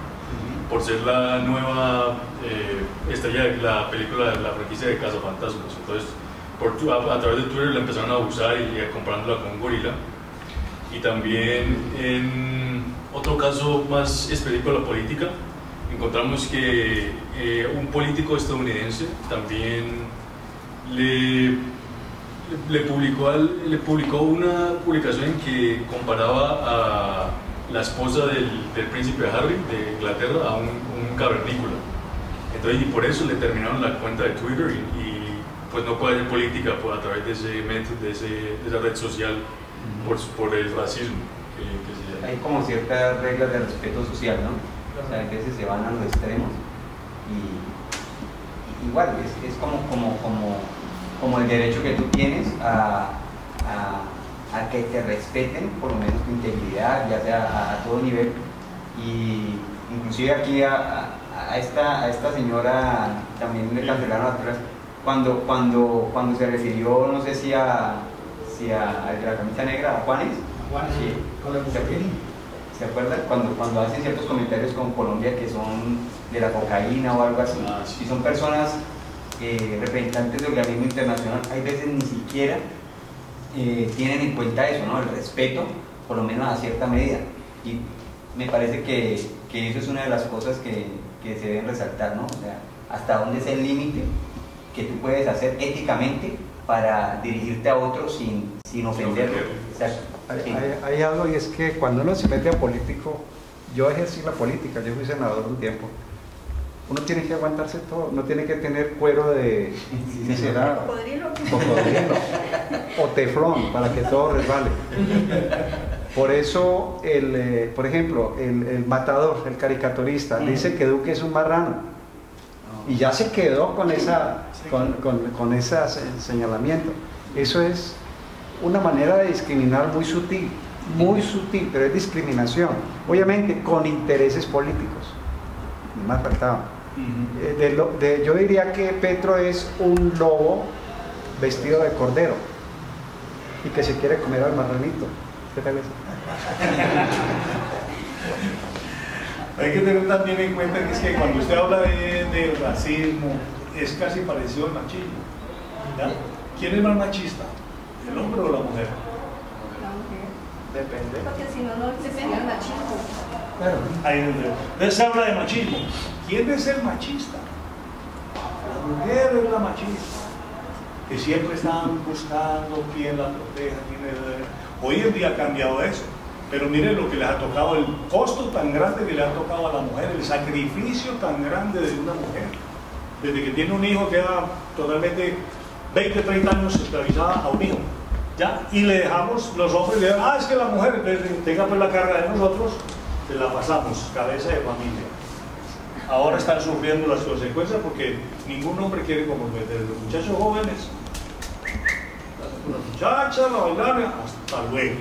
por ser la nueva estrella de la película de la franquicia de Cazafantasmas. Entonces, a través de Twitter la empezaron a abusar y comparándola con un gorila. Y también en otro caso más específico de la política, encontramos que un político estadounidense también le publicó una publicación en que comparaba a la esposa del príncipe Harry de Inglaterra a un cavernícola. Entonces, y por eso le terminaron la cuenta de Twitter y pues no puede hacer política a través de esa red social por el racismo que se... Hay como ciertas reglas de respeto social, ¿no? O sea, a veces se van a los extremos y igual es como el derecho que tú tienes a que te respeten por lo menos tu integridad, ya sea a todo nivel. Y inclusive aquí a esta señora también le cancelaron la tierra cuando se refirió, no sé si al de la camisa negra, a Juanes. Sí. ¿Se acuerdan? Cuando hacen ciertos comentarios con Colombia que son de la cocaína o algo así, si son personas representantes del organismo internacional, hay veces ni siquiera tienen en cuenta eso, ¿no? El respeto, por lo menos a cierta medida. Y me parece que eso es una de las cosas que se deben resaltar, ¿no? O sea, hasta dónde es el límite que tú puedes hacer éticamente para dirigirte a otro sin ofenderlo. Hay algo, y es que cuando uno se mete a político, yo ejercí la política, yo fui senador un tiempo, uno tiene que aguantarse todo, no tiene que tener cuero de cocodrilo o teflón para que todo resbale. Por eso, por ejemplo, el matador, el caricaturista, dice que Duque es un marrano y ya se quedó con ese señalamiento. Eso es una manera de discriminar muy sutil, pero es discriminación, obviamente con intereses políticos, ni más faltaba. Yo diría que Petro es un lobo vestido de cordero y que se quiere comer al marranito. ¿Qué tal eso? Hay que tener también en cuenta que es que cuando usted habla de racismo es casi parecido al machismo, ¿ya? ¿Quién es más machista? ¿El hombre o la mujer? La mujer. Depende. Porque si no, no existiría el machismo. Claro. Entonces se habla de machismo. ¿Quién es el machista? La mujer es la machista, que siempre están buscando quién la proteja, Hoy en día ha cambiado eso, pero miren lo que les ha tocado, el costo tan grande que le ha tocado a la mujer, el sacrificio tan grande de una mujer. Desde que tiene un hijo queda totalmente 20, 30 años esclavizada a un hijo, ¿ya? Y le dejamos, los hombres le dan, es que la mujer, tenga pues la carga de nosotros, se la pasamos, cabeza de familia. Ahora están sufriendo las consecuencias porque ningún hombre quiere comprometer. Los muchachos jóvenes, las muchachas, la bailarina, hasta luego.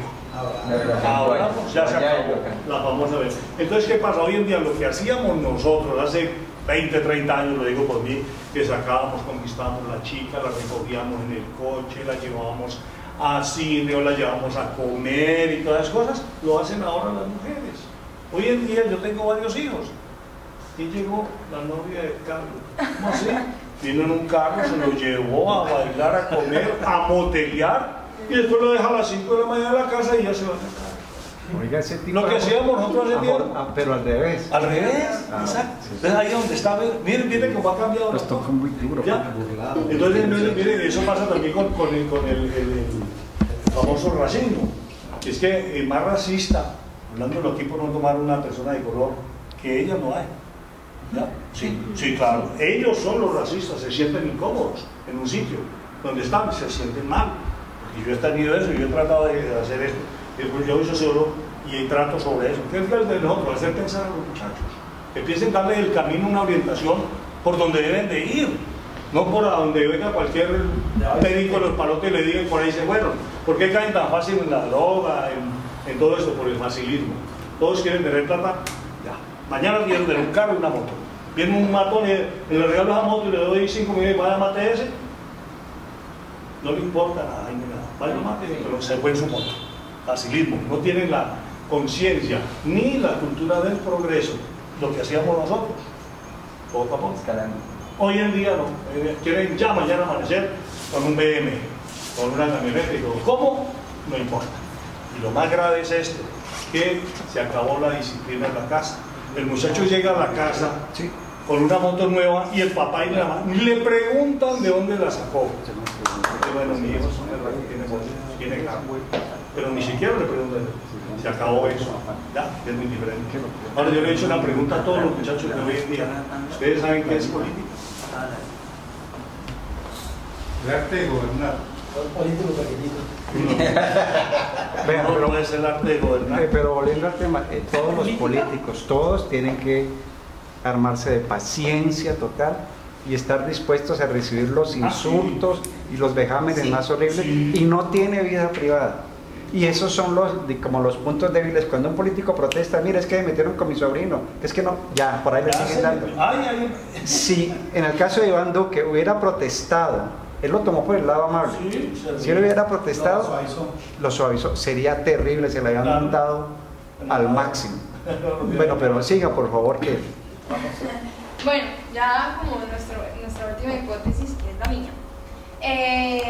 Ahora ya se acabó la famosa vez. Entonces, ¿qué pasa? Hoy en día lo que hacíamos nosotros hace 20, 30 años, lo digo por mí, que sacábamos, conquistábamos a la chica, la recogíamos en el coche, la llevábamos a cine o la llevábamos a comer y todas esas cosas, lo hacen ahora las mujeres. Hoy en día yo tengo varios hijos. Y llegó la novia de Carlos. ¿Cómo así? Vino en un carro, se lo llevó a bailar, a comer, a motelear y después lo deja a las 5 de la mañana en la casa y ya se va a sacar. Oiga, ese tipo lo que hacíamos nosotros hace tiempo. Pero al revés. Al revés, exacto. Sí. Entonces ahí donde está, miren cómo ha cambiado. Los toca muy duro. Entonces, miren, eso pasa también con el famoso racismo. Es que el más racista, hablándolo aquí por no tomar una persona de color, que ella no hay. ¿Ya? Sí, claro. Ellos son los racistas, se sienten incómodos en un sitio donde están, se sienten mal. Y yo he tenido eso, y yo he tratado de hacer esto. Después yo hice solo y trato sobre eso. ¿Qué es lo de nosotros? Hacer pensar a los muchachos. Que empiecen a darle el camino, una orientación por donde deben de ir. No por a donde venga cualquier médico de los palotes y le diga, por ahí dice, bueno, ¿por qué caen tan fácil en la droga, en todo esto? Por el facilismo. Todos quieren tener plata, ya. Mañana quieren tener un carro y una moto. Viene un matón y le regalo esa moto y le doy 5 millones y vaya a mate ese. No le importa nada, ni nada. Vaya a mate, pero se fue en su moto. Facilismo. No tienen la conciencia ni la cultura del progreso, lo que hacíamos nosotros. Poco a poco. Hoy en día no, quieren ya mañana amanecer con un BM, con una camioneta y todo. ¿Cómo? No importa. Y lo más grave es esto, que se acabó la disciplina en la casa. El muchacho llega a la casa con una moto nueva y el papá y la mamá le preguntan de dónde la sacó. Bueno, mi hijo tiene carro, pero ni siquiera le preguntan. Se acabó eso, ya, es muy diferente. Ahora yo le he hecho una pregunta a todos los muchachos de hoy en día. ¿Ustedes saben qué es política? El arte de gobernar. Pero no es el arte de gobernar. Pero volviendo al tema, todos los políticos, todos tienen que armarse de paciencia total y estar dispuestos a recibir los insultos y los vejámenes más horribles, y no tiene vida privada. Y esos son como los puntos débiles. Cuando un político protesta, mira, es que me metieron con mi sobrino, es que no, ya, por ahí le siguen dando. Si en el caso de Iván Duque hubiera protestado, él lo tomó por el lado amable. Si él hubiera protestado, lo suavizó. Sería terrible, se le habían montado al máximo. Bueno, pero siga, por favor, que... Bueno, ya como nuestra última hipótesis, que es la mía,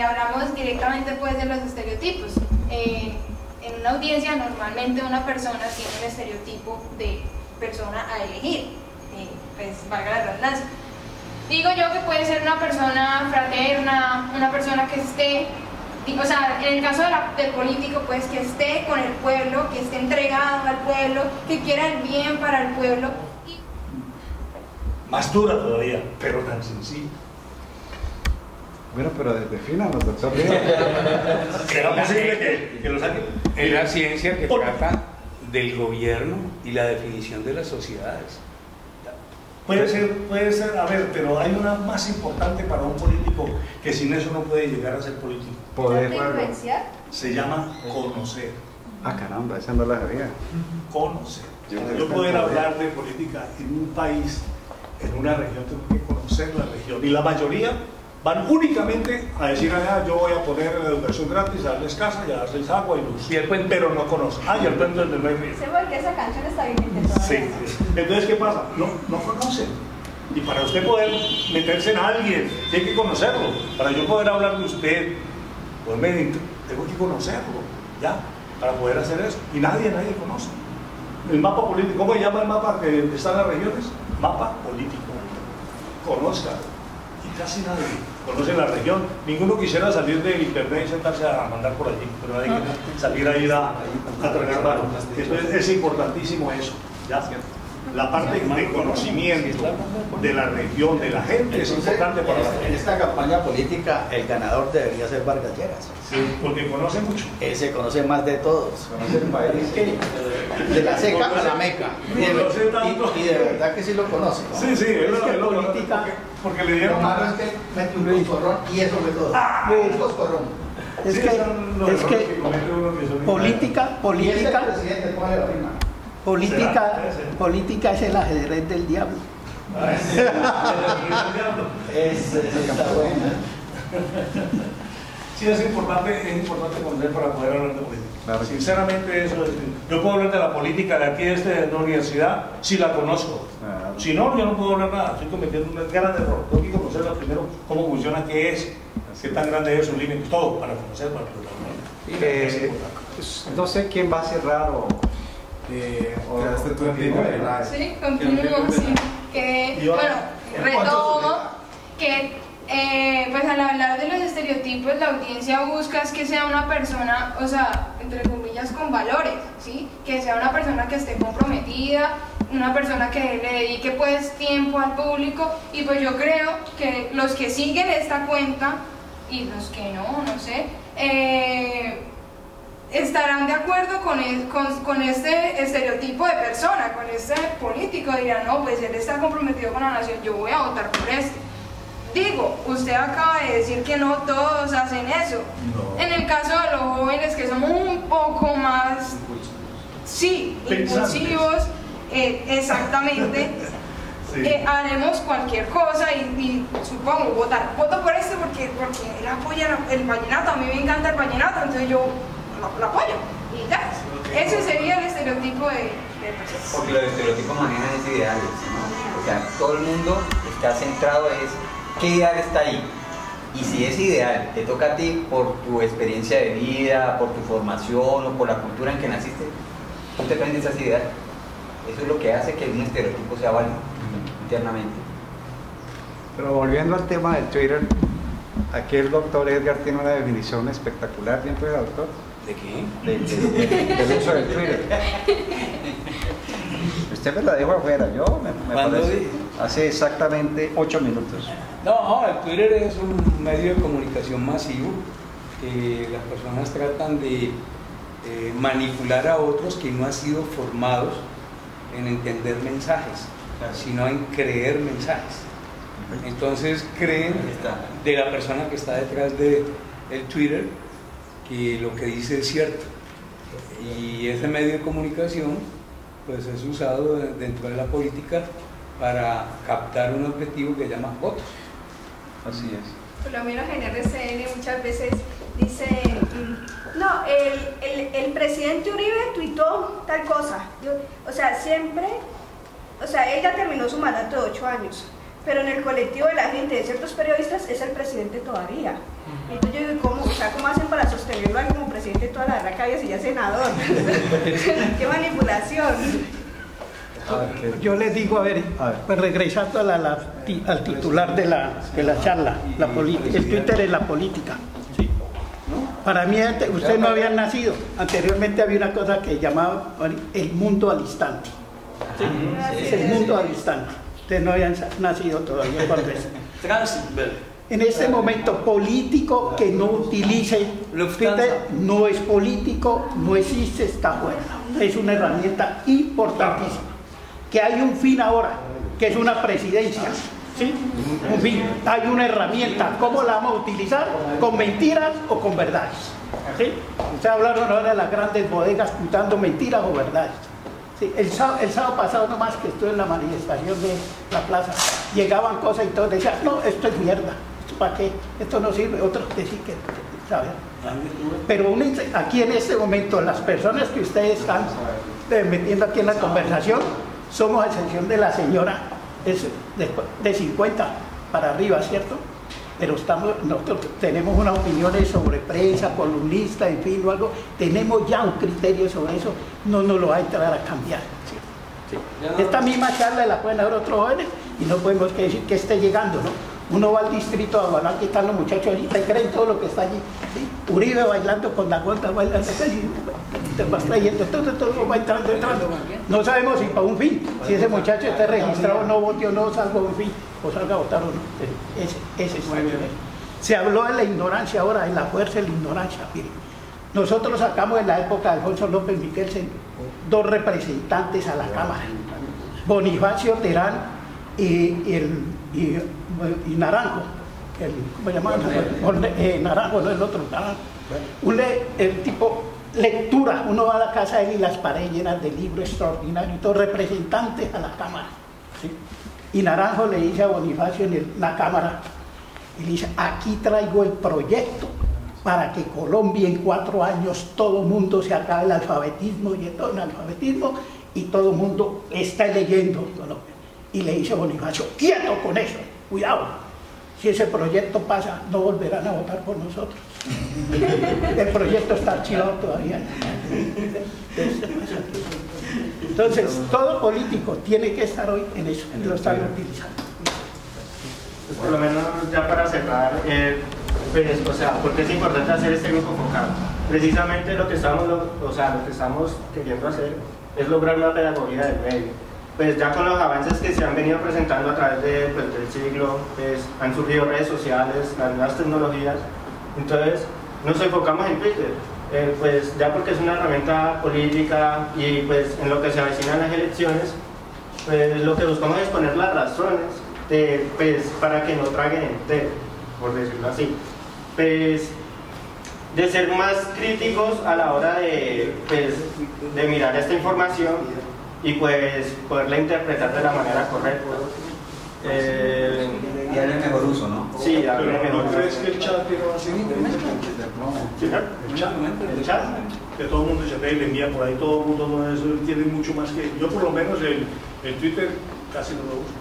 hablamos directamente pues de los estereotipos. En una audiencia normalmente una persona tiene un estereotipo de persona a elegir, pues valga la redundancia. Digo yo que puede ser una persona fraterna, una persona que esté, o sea, en el caso del político, pues que esté con el pueblo, que esté entregado al pueblo, que quiera el bien para el pueblo. Más dura todavía, pero tan sencilla. Bueno, pero defínanos, doctor. ¿Será posible que lo saquen? Es la ciencia que trata del gobierno y la definición de las sociedades. Puede ser, a ver, pero hay una más importante para un político que sin eso no puede llegar a ser político. Poder. Se llama conocer. Ah, caramba, esa no la sabía. Conocer. Yo poder hablar de política en un país, en una región, tengo que conocer la región. Y la mayoría van únicamente a decir allá, yo voy a poner la educación gratis, a darles casa y a darles agua y luz. Y el puente, pero no conocen. Ah, y el puente del Rey Río. Sé porque esa canción está vigente todavía. Sí. Entonces, ¿qué pasa? No conocen. Y para usted poder meterse en alguien, tiene que conocerlo. Para yo poder hablar de usted, pues tengo que conocerlo, ¿ya? Para poder hacer eso. Y nadie conoce. El mapa político, ¿cómo se llama el mapa que está en las regiones? Mapa político. Conozca. Y casi nadie conoce la región. Ninguno quisiera salir del internet y sentarse a mandar por allí, pero nadie quiere salir a ir a tragar mano. Entonces es importantísimo eso, ¿ya? La parte de conocimiento de la región, de la gente, es importante para la gente. En esta campaña política, el ganador debería ser Vargas Lleras. Sí, porque conoce mucho. Ese conoce más de todos. Conoce el país. De la seca a la meca. Y de verdad que sí lo conoce. Sí, es que política. Porque le dieron. Lo malo es que mete un coscorrón y eso fue todo. Un coscorrón. Es que política. Política es el ajedrez del diablo. Está buena. Sí, es importante conocer para poder hablar de política. Claro. Sinceramente, eso es. Yo puedo hablar de la política de aquí de la universidad si la conozco. Claro. Si no, yo no puedo hablar nada. Estoy cometiendo un gran error. Tengo que conocerla primero, cómo funciona, qué es, qué tan grande es, sus límites, todo para conocer, para poder. No sé quién va a cerrar o sí, continúo, sí. Bueno, retomo que pues al hablar de los estereotipos, la audiencia busca es que sea una persona, o sea, entre comillas, con valores, ¿sí? Que sea una persona que esté comprometida, una persona que le dedique pues tiempo al público, y pues yo creo que los que siguen esta cuenta y los que no sé, estarán de acuerdo con este estereotipo de persona, con este político, dirán, no, pues él está comprometido con la nación, yo voy a votar por este. Digo, usted acaba de decir que no todos hacen eso. No. En el caso de los jóvenes que somos un poco más, sí, impulsivos, exactamente, sí. Haremos cualquier cosa y supongo voto por este porque él apoya el vallenato, a mí me encanta el vallenato, entonces yo lo apoyo y ya. Ese sería el estereotipo de personas. Porque los estereotipos manejan ese ideales, ¿no? O sea, todo el mundo está centrado en qué ideal está ahí. Y si ese ideal te toca a ti por tu experiencia de vida, por tu formación o por la cultura en que naciste, tú te prendes a ese ideal. Eso es lo que hace que un estereotipo sea válido internamente. Pero volviendo al tema del Twitter, aquí el doctor Edgar tiene una definición espectacular, ¿bien puede, doctor? ¿De qué? Del uso del Twitter. Usted me la dijo afuera, yo me parece, hace exactamente 8 minutos. No, el Twitter es un medio de comunicación masivo que las personas tratan de manipular a otros que no han sido formados en entender mensajes, sino en creer mensajes. Entonces creen de la persona que está detrás del Twitter que lo que dice es cierto. Y ese medio de comunicación pues es usado dentro de la política para captar un objetivo que llama votos. Así es. Por lo menos en RCN muchas veces dice, no, el presidente Uribe tuitó tal cosa. O sea, siempre, o sea, él ya terminó su mandato de 8 años, pero en el colectivo de la gente, de ciertos periodistas, es el presidente todavía. Entonces yo digo, ¿cómo hacen para sostenerlo ahí como presidente toda la verdad que había si ya es senador? ¡Qué manipulación! Yo les digo, a ver, pues regresando al titular de la charla, el Twitter es la política. ¿Sí? Para mí, ustedes no habían nacido, anteriormente había una cosa que llamaba el mundo al instante. ¿Sí? Es el mundo al instante. Ustedes no habían nacido todavía cuando es. En este momento, político que no utilice Twitter no es político, no existe, está fuera. Es una herramienta importantísima. Que hay un fin ahora, que es una presidencia. ¿Sí? Un fin, hay una herramienta. ¿Cómo la vamos a utilizar? ¿Con mentiras o con verdades? ¿Sí? Ustedes hablaron ahora de las grandes bodegas contando mentiras o verdades. Sí, el sábado pasado nomás que estuve en la manifestación de la plaza, llegaban cosas y todos decían, no, esto es mierda, ¿esto para qué? Esto no sirve, otros decían que, ¿saben? Pero aquí en este momento, las personas que ustedes están metiendo aquí en la conversación, somos a excepción de la señora de 50 para arriba, ¿cierto? Pero nosotros tenemos unas opiniones sobre prensa, columnista, en fin, o algo, tenemos ya un criterio sobre eso, no nos lo va a entrar a cambiar. ¿Sí? Sí. Esta misma charla la pueden dar otros jóvenes y no podemos decir que esté llegando, ¿no? Uno va al distrito a bailar, aquí están los muchachos allí, te creen todo lo que está allí. ¿Sí? Uribe bailando con la gota, bailando, te vas trayendo, todo va entrando. No sabemos si para un fin, si ese muchacho está registrado, no vote o no, salga un fin, o salga a votar o no. Ese es el nivel. Se habló de la ignorancia ahora, de la fuerza de la ignorancia. Miren, nosotros sacamos en la época de Alfonso López Miquelsen 2 representantes a la Cámara, Bonifacio Terán y Naranjo, ¿cómo se llama? Naranjo, no el otro, Naranjo. El tipo lectura, uno va a la casa de él y las paredes llenas de libros extraordinarios, todos representantes a la Cámara. ¿Sí? Y Naranjo le dice a Bonifacio en la Cámara, y le dice, aquí traigo el proyecto para que Colombia en 4 años todo el mundo se acabe el alfabetismo y todo el alfabetismo y todo el mundo está leyendo. Y le dice a Bonifacio, quieto con eso, cuidado, si ese proyecto pasa no volverán a votar por nosotros. El proyecto está archivado todavía. Entonces todo político tiene que estar hoy en eso, y lo están utilizando. Pues por lo menos ya para cerrar, pues, o sea, porque es importante hacer este grupo focal. Precisamente lo que estamos queriendo hacer es lograr una pedagogía del medio. Pues ya con los avances que se han venido presentando a través del siglo, pues, han surgido redes sociales, las nuevas tecnologías. Entonces, nos enfocamos en Twitter, pues ya porque es una herramienta política y pues en lo que se avecinan las elecciones, pues lo que buscamos es poner las razones pues, para que no traguen entero, por decirlo así. Pues de ser más críticos a la hora de, pues, de mirar esta información y pues poderla interpretar de la manera correcta. Y darle mejor uso, ¿no? Sí, darle mejor uso. ¿No crees que el chat tiene más el chat, que todo el mundo se ve y le envía por ahí, todo el mundo no, eso tiene mucho más que... Yo por lo menos el Twitter casi no lo uso,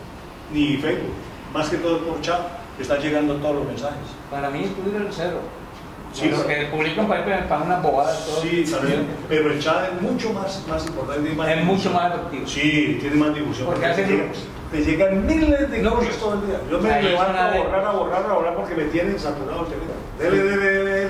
ni Facebook, más que todo por chat, que están llegando todos los mensajes. Para mí Twitter es cero. Sí, lo que publican para unas bobadas. Todo. Sí, también, pero el chat es mucho más importante. Es mucho más efectivo. Sí, tiene más difusión. Porque hace te llegan miles de cosas todo el día. Yo me levanto a borrar porque me tienen saturado el teléfono. Dele.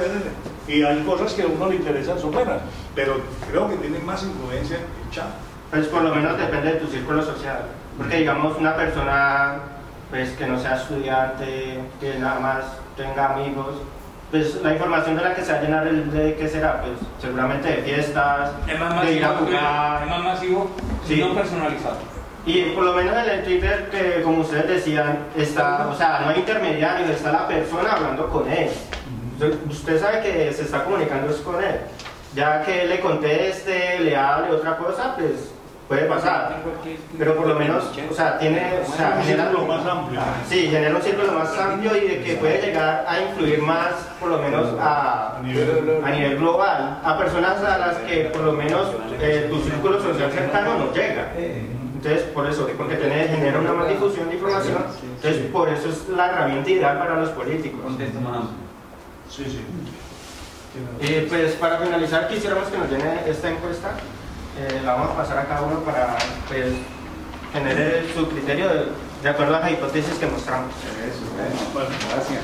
Y hay cosas que a uno le interesan, son buenas, pero creo que tienen más influencia el chat. Pues por lo menos depende de tu círculo social. Porque digamos una persona pues, que no sea estudiante, que nada más tenga amigos, pues la información de la que se va a llenar de qué será, pues seguramente de fiestas, de ir a jugar. Es más masivo, sí. No personalizado. Y por lo menos en el Twitter, que como ustedes decían, está, o sea, no hay intermediario, está la persona hablando con él. Usted sabe que se está comunicando con él. Ya que le conteste, le hable otra cosa, pues puede pasar. Pero por lo menos, o sea, genera un círculo más amplio. Sí, genera un círculo más amplio y de que puede llegar a influir más, por lo menos a nivel global, a personas a las que por lo menos tu círculo social cercano no llega. Entonces, por eso, porque genera una más difusión de información, entonces por eso es la herramienta ideal para los políticos. Sí. Pues para finalizar, quisiéramos que nos llene esta encuesta. La vamos a pasar a cada uno para pues, generar su criterio de acuerdo a las hipótesis que mostramos. Bueno, gracias.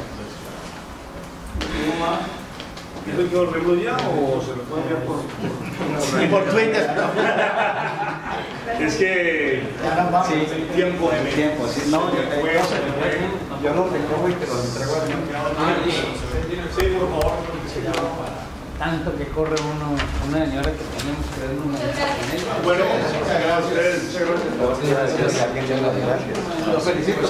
¿Eso hay que volverlo ya o se lo puede enviar por Twitter? Es que tiempo. Sí, no, yo lo recojo y te lo entrego a ti. Sí, por favor. Tanto que corre una señora que tenemos que ver una... Bueno, gracias a ustedes. Gracias. Lo felicito.